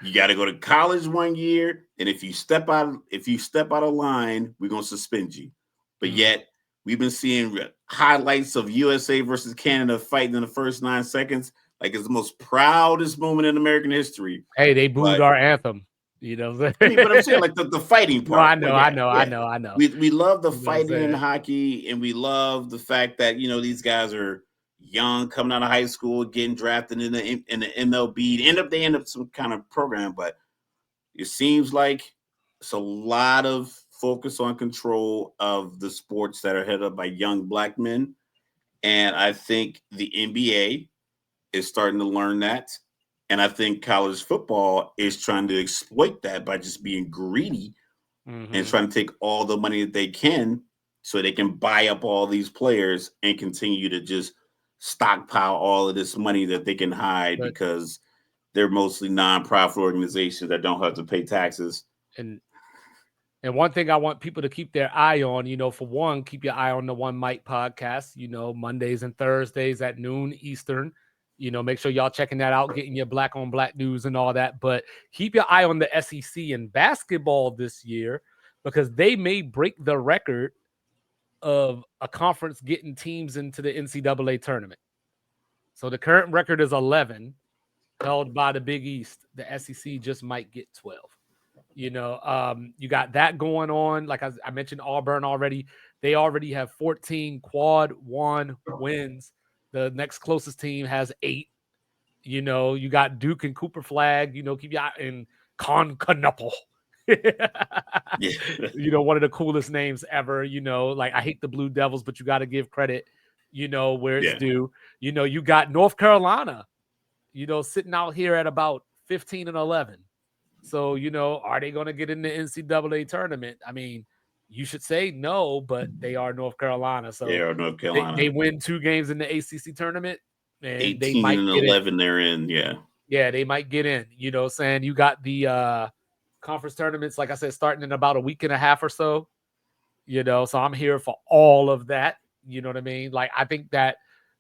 you got to go to college 1 year, and if you step out of line, we're gonna suspend you. But Mm. yet, we've been seeing highlights of USA versus Canada fighting in the first 9 seconds, like it's the most proudest moment in American history. Hey, they booed But our anthem. You know what I I'm mean, but I'm saying saying? like the fighting No, I part. know, Well, I yeah, know, I yeah. know, I know. We love the You know what I'm fighting in saying? hockey, and we love the fact that these guys are young, coming out of high school, getting drafted in the MLB. They end up some kind of program, but it seems like it's a lot of focus on control of the sports that are headed up by young black men, and I think the NBA is starting to learn that. And I think college football is trying to exploit that by just being greedy and Mm-hmm. trying to take all the money that they can so they can buy up all these players and continue to just stockpile all of this money that they can hide But because they're mostly nonprofit organizations that don't have to pay taxes. and And one thing I want people to keep their eye on, for one, keep your eye on the One Mic podcast, Mondays and Thursdays at noon Eastern. Make sure y'all checking that out, getting your black on black news and all that. But keep your eye on the SEC in basketball this year because they may break the record of a conference getting teams into the NCAA tournament. So the current record is 11, held by the Big East. The SEC just might get 12. You got that going on. Like I mentioned, Auburn already. They already have 14 quad one wins. The next closest team has 8. You got Duke and Cooper Flag. Keep your eye in Concanuple. Yeah. One of the coolest names ever. Like I hate the Blue Devils, but you got to give credit. Where it's Yeah. due. You got North Carolina. Sitting out here at about 15 and 11. So, are they going to get in the NCAA tournament? I mean, you should say no, but they are North Carolina. They So are North they Carolina. win 2 games in the ACC tournament and they 18 might and get in. 11 they're in. Yeah. Yeah, they might get in. Saying you got the conference tournaments, like I said, starting in about a week and a half or so. So I'm here for all of that. You know what I mean? Like, I think that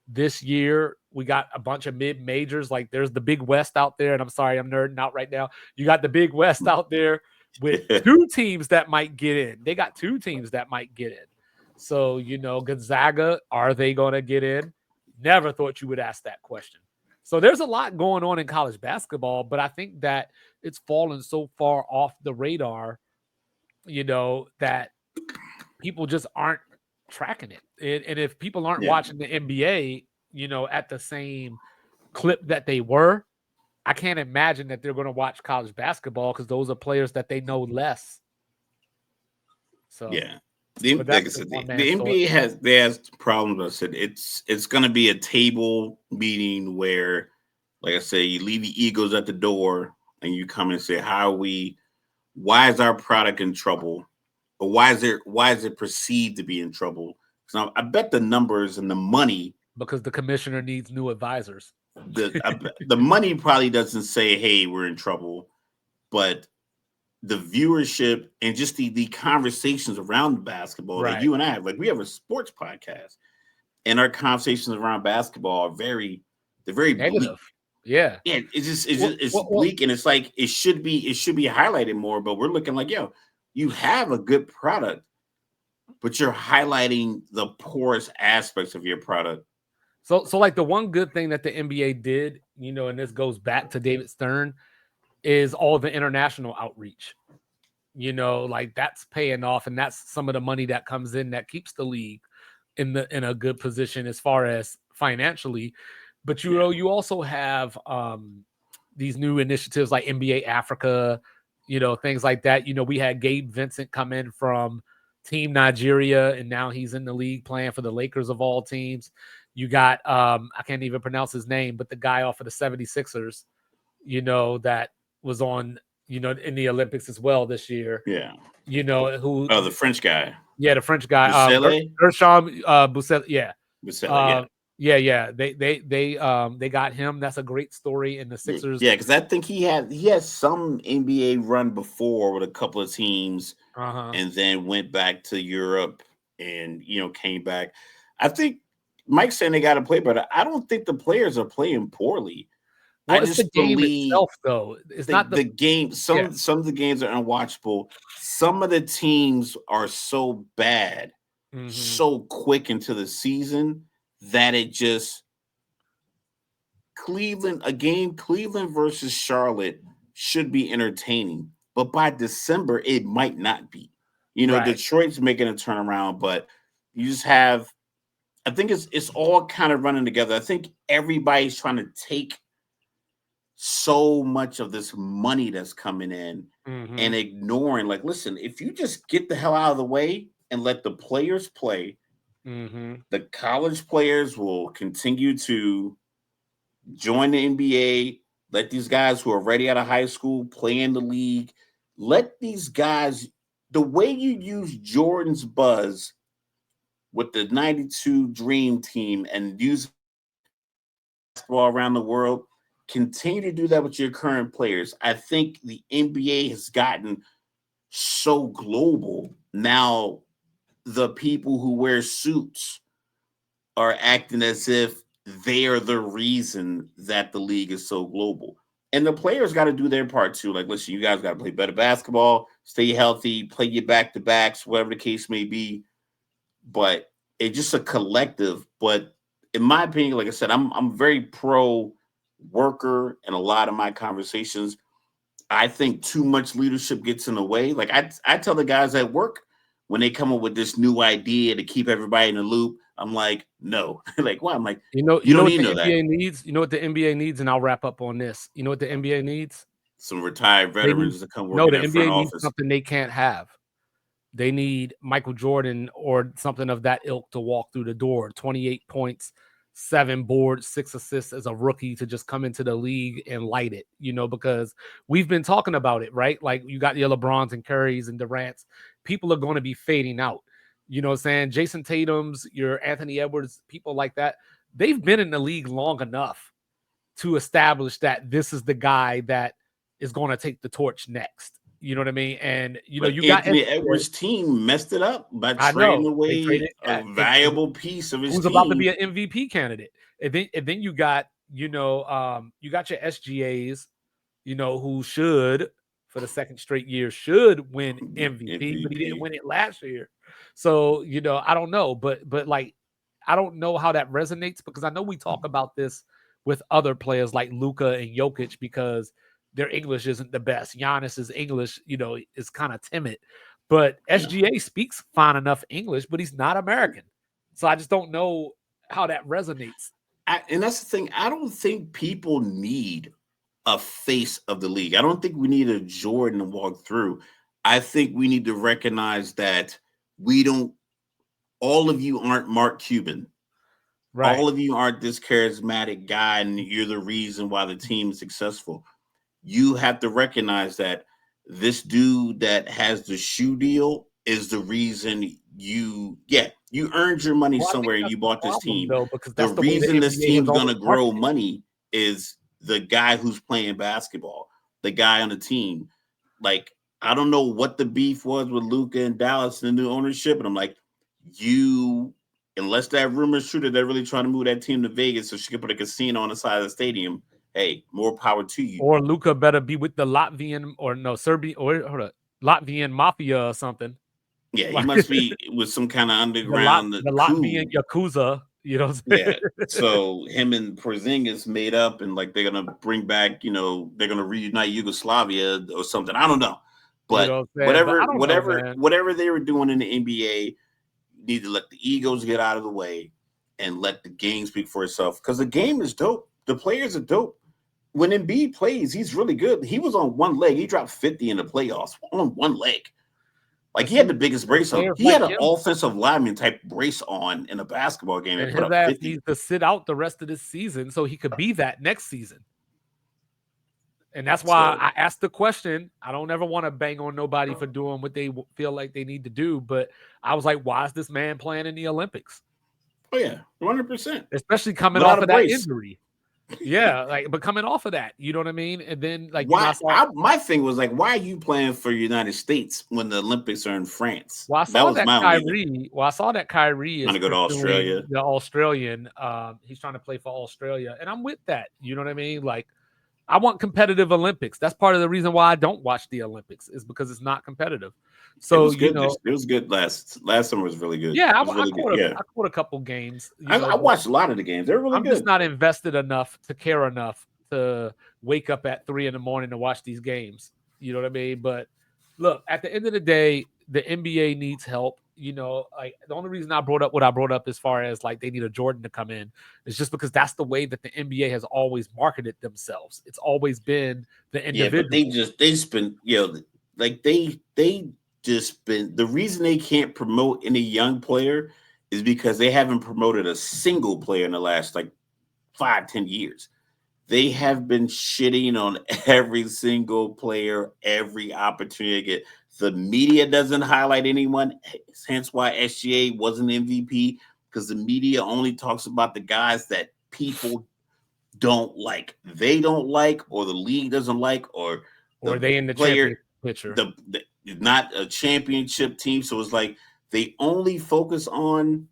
this year we got a bunch of mid majors. Like, there's the Big West out there, and I'm sorry, I'm nerding out right now. You got the Big West out there with 2 teams that might get in. They got 2 teams that might get in. So, Gonzaga, are they going to get in? Never thought you would ask that question. So there's a lot going on in college basketball, but I think that it's fallen so far off the radar, that people just aren't tracking it. And if people aren't Yeah. watching the NBA, at the same clip that they were, I can't imagine that they're going to watch college basketball because those are players that they know less. So, Yeah. but Like that's I the said, one man the thought. NBA has problems. I said it's going to be a table meeting where, like I said, you leave the egos at the door and you come and say, why is our product in trouble? Or why is it perceived to be in trouble? So I bet the numbers and the money because the commissioner needs new advisors. The money probably doesn't say, "Hey, we're in trouble," but the viewership and just the conversations around basketball that Right. you and I have, like we have a sports podcast, and our conversations around basketball are they're very bleak. Negative. Yeah. Yeah, Well, it's well, well, bleak, and it's like it should be highlighted more. But we're looking like, yo, you have a good product, but you're highlighting the poorest aspects of your product. so like the one good thing that the NBA did, and this goes back to David Stern, is all the international outreach. Like that's paying off, and that's some of the money that comes in that keeps the league in a good position as far as financially. But you also have these new initiatives like NBA Africa, things like that. We had Gabe Vincent come in from Team Nigeria, and now he's in the league playing for the Lakers of all teams. You got I can't even pronounce his name, but the guy off of the 76ers, that was on, in the Olympics as well this year. Yeah. Who Oh, the French guy. yeah, the French guy, Busele? Gershom Busele. Yeah, Busele, yeah, yeah. They got him. That's a great story. And the Sixers, yeah, because I think he had some NBA run before with a couple of teams, and then went back to Europe and came back. I think Mike's saying they got to play better. I don't think the players are playing poorly. well, I it's the just game believe itself, though. It's not the game. yeah. Some of the games are unwatchable. Some of the teams are so bad, so quick into the season that it just Cleveland versus Charlotte should be entertaining, but by December it might not be. Right. Detroit's making a turnaround, but you just have. I think it's all kind of running together. I think everybody's trying to take so much of this money that's coming in and ignoring, like, listen, if you just get the hell out of the way and let the players play, the college players will continue to join the NBA. Let these guys who are ready out of high school play in the league. Let these guys, the way you use Jordan's buzz with the 92 Dream Team and use basketball around the world, continue to do that with your current players. I think the NBA has gotten so global. Now, the people who wear suits are acting as if they are the reason that the league is so global. And the players got to do their part too. Like, listen, you guys got to play better basketball, stay healthy, play your back to backs, whatever the case may be. But it's just a collective. But in my opinion, like I said, I'm very pro worker in a lot of my conversations. I think too much leadership gets in the way. Like I tell the guys at work when they come up with this new idea to keep everybody in the loop, I'm like, no. Like, why? I'm like, you don't need need to the know that. NBA needs. You know what the NBA needs, and I'll wrap up on this. You know what the NBA needs? Some retired veterans to come work No, in the that front NBA needs office. something they can't have. They need Michael Jordan or something of that ilk to walk through the door. 28 points, 7 boards, 6 assists as a rookie to just come into the league and light it, because we've been talking about it, right? Like you got your LeBrons and Currys and Durant's. People are going to be fading out. You know what I'm saying? Jason Tatum's, your Anthony Edwards, people like that. They've been in the league long enough to establish that this is the guy that is going to take the torch next. You know what I mean? And But you got Anthony Edwards' team messed it up by I trading know they away traded a valuable piece of his who's team. about to be an MVP candidate, and then you got you got your SGAs, who should for the second straight year should win MVP, but he didn't win it last year. So I don't know, but like I don't know how that resonates because I know we talk about this with other players like Luka and Jokic because their English isn't the best. Giannis's English, is kind of timid, but SGA speaks fine enough English, but he's not American. So I just don't know how that resonates. And that's the thing. I don't think people need a face of the league. I don't think we need a Jordan to walk through. I think we need to recognize that we don't, all of you aren't Mark Cuban. Right. All of you aren't this charismatic guy, and you're the reason why the team is successful. You have to recognize that this dude that has the shoe deal is the reason You earned your money Well, I think somewhere and that's you the bought this problem, team. though, because The that's the way the reason this NBA has team's always gonna grow marketed. money is the guy who's playing basketball, the guy on the team. Like, I don't know what the beef was with Luka and Dallas and the new ownership, and I'm like, unless that rumor is true that they're really trying to move that team to Vegas so she can put a casino on the side of the stadium, hey, more power to you. Or Luka better be with the Latvian or no Serbian or hold up, Latvian mafia or something. Yeah, he Like must be with some kind of underground the coup. Latvian yakuza. You know what I'm Yeah. saying? So him and Porzingis made up, and like they're gonna bring back, they're gonna reunite Yugoslavia or something. I don't know, You but know what I'm saying? But I don't know, man. whatever they were doing in the NBA, need to let the egos get out of the way and let the game speak for itself. Because the game is dope. The players are dope. When Embiid plays, he's really good. He was on one leg. He dropped 50 in the playoffs on one leg. Like, But he had see, the biggest brace on. players He like had an him offensive lineman type brace on in a basketball game and and put his up ass 50. needs to sit out the rest of this season so he could be that next season. And that's why So, I asked the question. I don't ever want to bang on nobody for doing what they feel like they need to do, but I was like, why is this man playing in the Olympics? oh yeah, 100%. Especially coming Without off a of that brace. injury. Yeah, but coming off of that, you know what I mean? And then, I Why? saw My thing was like, why are you playing for the United States when the Olympics are in France? Well, I That saw was that my only thing. Kyrie. Well, I saw that Kyrie Trying is to go to pursuing Australia. the Australian. He's trying to play for Australia, and I'm with that. You know what I mean? Like, I want competitive Olympics. That's part of the reason why I don't watch the Olympics is because it's not competitive. It So was good. It was good last summer was really good. yeah, It was really good. Yeah, I caught a couple games. I But watched a lot of the games. They're really I'm just good. not invested enough to care enough to wake up at 3 a.m. to watch these games. You know what I mean? But look, at the end of the day, the NBA needs help. Like the only reason I brought up what I brought up as far as like they need a Jordan to come in is just because that's the way that the NBA has always marketed themselves. It's always been the Yeah, but individual. they just been like they just been the reason they can't promote any young player is because they haven't promoted a single player in the last like 5-10 years. They have been shitting on every single player, every opportunity to get. The media doesn't highlight anyone, hence why SGA wasn't MVP, because the media only talks about the guys that people don't like. They don't like, or the league doesn't like, or Or the they in the player, championship picture. the not a championship team. So it's like they only focus on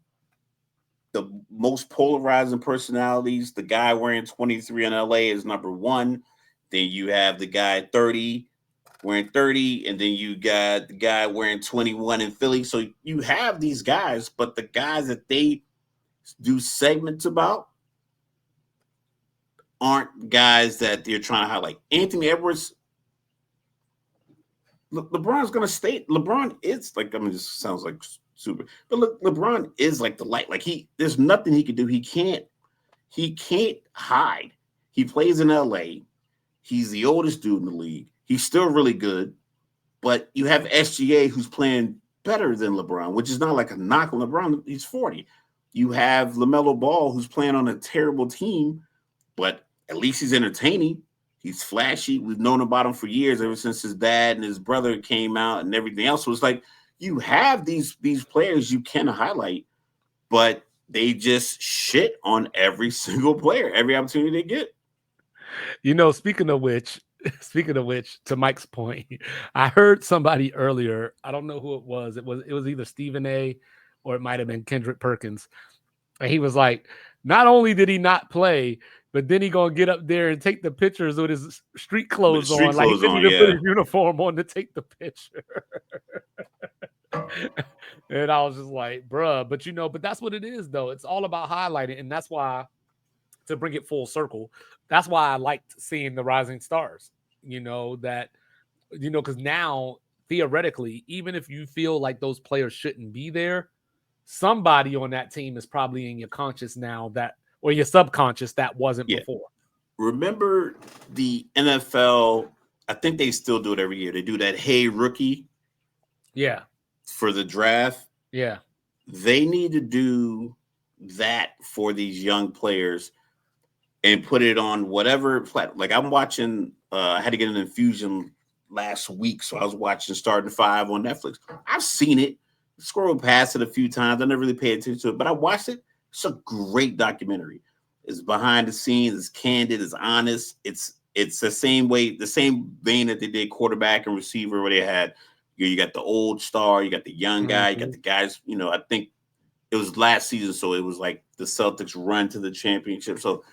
the most polarizing personalities. The guy wearing 23 in LA is number one. Then you have the guy 30 wearing 30, and then you got the guy wearing 21 in Philly. So you have these guys, but the guys that they do segments about aren't guys that you're trying to highlight. Anthony Edwards, LeBron's going to stay. LeBron is like, I mean, this sounds like super, but LeBron is like the light. Like there's nothing he can do. He can't hide. He plays in LA. He's the oldest dude in the league. He's still really good, but you have SGA who's playing better than LeBron, which is not like a knock on LeBron. He's 40. You have LaMelo Ball who's playing on a terrible team, but at least he's entertaining. He's flashy. We've known about him for years, ever since his dad and his brother came out and everything else. So it's like you have these players you can highlight, but they just shit on every single player, every opportunity they get. Speaking of which, to Mike's point, I heard somebody earlier. I don't know who it was. It was either Stephen A. or it might have been Kendrick Perkins. And he was like, not only did he not play, but then he gonna get up there and take the pictures with his street With clothes street on. Like he clothes didn't on, even put yeah. his uniform on to take the picture. And I was just like, bruh, but that's what it is, though. It's all about highlighting, and that's why, to bring it full circle, that's why I liked seeing the Rising Stars. Because now theoretically, even if you feel like those players shouldn't be there, somebody on that team is probably in your conscious now or your subconscious that wasn't Yeah. before. Remember the NFL? I think they still do it every year. They do that "Hey Rookie" Yeah. for the draft. Yeah. They need to do that for these young players and put it on whatever platform. Like I'm watching, I had to get an infusion last week, so I was watching Starting Five on Netflix. I've seen it. scrolled past it a few times. I never really paid attention to it, but I watched it. It's a great documentary. It's behind the scenes. It's candid. It's honest. It's the same way, the same vein that they did quarterback and receiver, where they had you got the old star, you got the young guy, you got the guys. I think it was last season, so it was like the Celtics run to the championship. So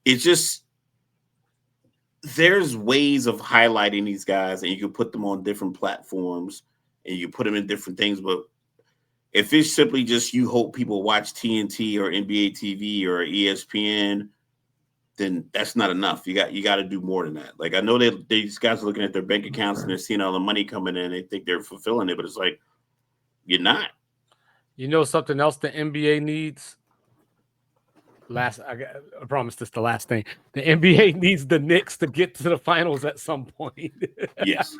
it's just there's ways of highlighting these guys, and you can put them on different platforms, and you put them in different things. But if it's simply just you hope people watch TNT or NBA TV or ESPN, then that's not enough. You got to do more than that. Like, I know that these guys are looking at their bank accounts and they're seeing all the money coming in. They think they're fulfilling it, but it's like you're not. Something else the NBA needs. I promise this the last thing. The NBA needs the Knicks to get to the finals at some point. Yes.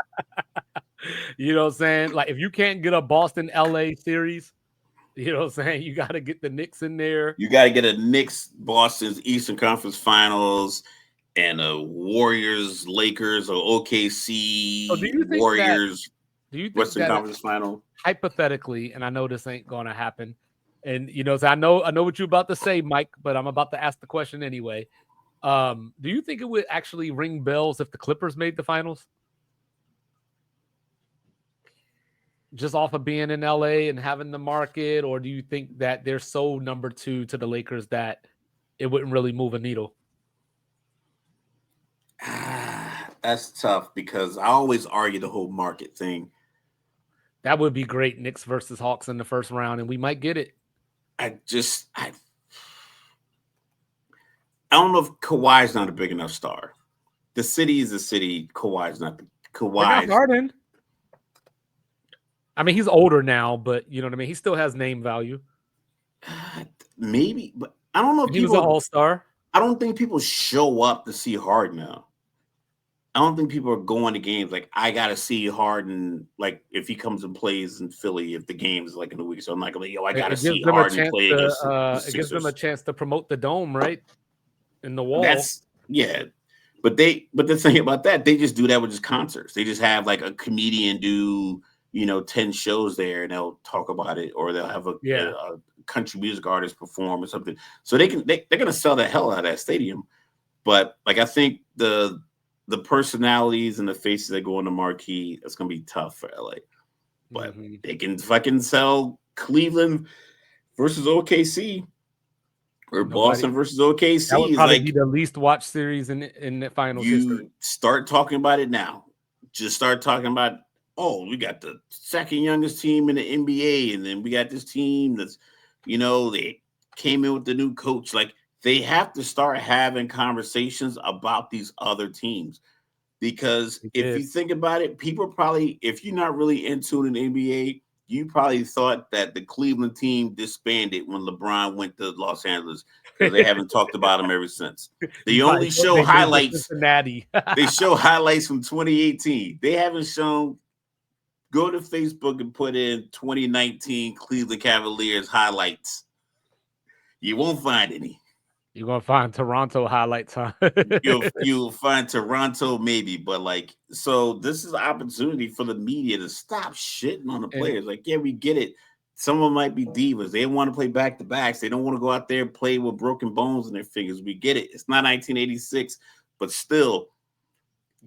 You know what I'm saying? Like, if you can't get a Boston LA series, you know what I'm saying? You got to get the Knicks in there. You got to get a Knicks Boston's Eastern Conference Finals and a Warriors Lakers or OKC Warriors Western Conference Final. Hypothetically, and I know this ain't going to happen. And so I know what you're about to say, Mike, but I'm about to ask the question anyway. Do you think it would actually ring bells if the Clippers made the finals? Just off of being in LA and having the market, or do you think that they're so number two to the Lakers that it wouldn't really move a needle? That's tough because I always argue the whole market thing. That would be great, Knicks versus Hawks in the first round, and we might get it. I don't know if Kawhi's not a big enough star. The city is a city. Kawhi's not. Kawhi's Harden. I mean, he's older now, but you know what I mean? He still has name value. Maybe, but I don't know if he was an all-star. I don't think people show up to see Harden now. I don't think people are going to games like I gotta see Harden. Like if he comes and plays in Philly, if the game is like in a week, so I'm not gonna be, I gotta see Harden play. It gives them a chance to promote the dome, right? In the wall. But the thing about that, they just do that with just concerts. They just have like a comedian do 10 shows there, and they'll talk about it, or they'll have a country music artist perform or something. So they're gonna sell the hell out of that stadium. But like I think the personalities and the faces that go on the marquee, it's gonna be tough for LA. But they can fucking sell Cleveland versus OKC or Boston versus OKC. That would probably be the least watched series in the finals history. Start talking about it now. Just start talking about, we got the second youngest team in the NBA, and then we got this team that's, they came in with the new coach. Like, they have to start having conversations about these other teams, because if you think about it, people probably, if you're not really into an NBA, you probably thought that the Cleveland team disbanded when LeBron went to Los Angeles, because they haven't talked about him ever since. They only show highlights. Cincinnati. They show highlights from 2018. They haven't shown. Go to Facebook and put in 2019 Cleveland Cavaliers highlights. You won't find any. You're gonna find Toronto highlights, huh? You'll find Toronto maybe, but so this is an opportunity for the media to stop shitting on the players. Like, yeah, we get it. Some of them might be divas. They want to play back-to-backs. They don't want to go out there and play with broken bones in their fingers. We get it. It's not 1986, but still,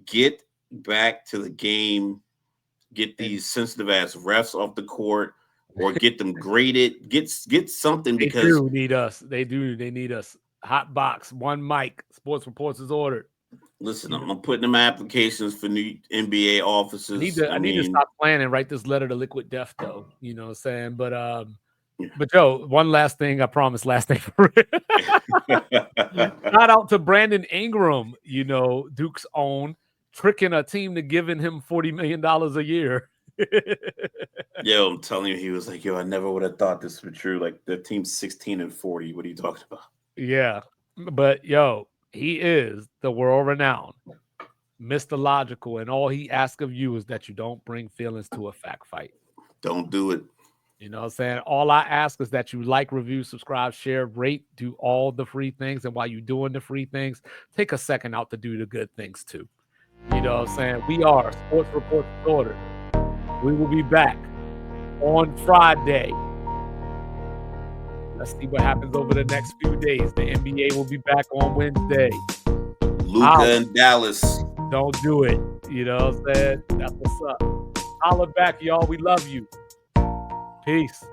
get back to the game. Get these sensitive ass refs off the court, or get them graded. Get something, because they do need us. They need us. Hot box, one mic. Sports Reports is ordered. Listen, I'm putting them applications for new NBA offices. I need to stop playing and write this letter to Liquid Death, though. You know what I'm saying? But Joe, one last thing. I promise. Last thing for real. Shout out to Brandon Ingram. Duke's own, tricking a team to giving him $40 million a year. Yo, I'm telling you, he was like, I never would have thought this was true. Like, the team's 16-40. What are you talking about? Yeah, but he is the world-renowned Mr. Logical, and all he asks of you is that you don't bring feelings to a fact fight. Don't do it. You know what I'm saying? All I ask is that you like, review, subscribe, share, rate, do all the free things. And while you're doing the free things, take a second out to do the good things too. You know what I'm saying? We are Sports Reports Ordered. We will be back on Friday. Let's see what happens over the next few days. The NBA will be back on Wednesday. Luka and Dallas. Don't do it. You know what I'm saying? That's what's up. Holla back, y'all. We love you. Peace.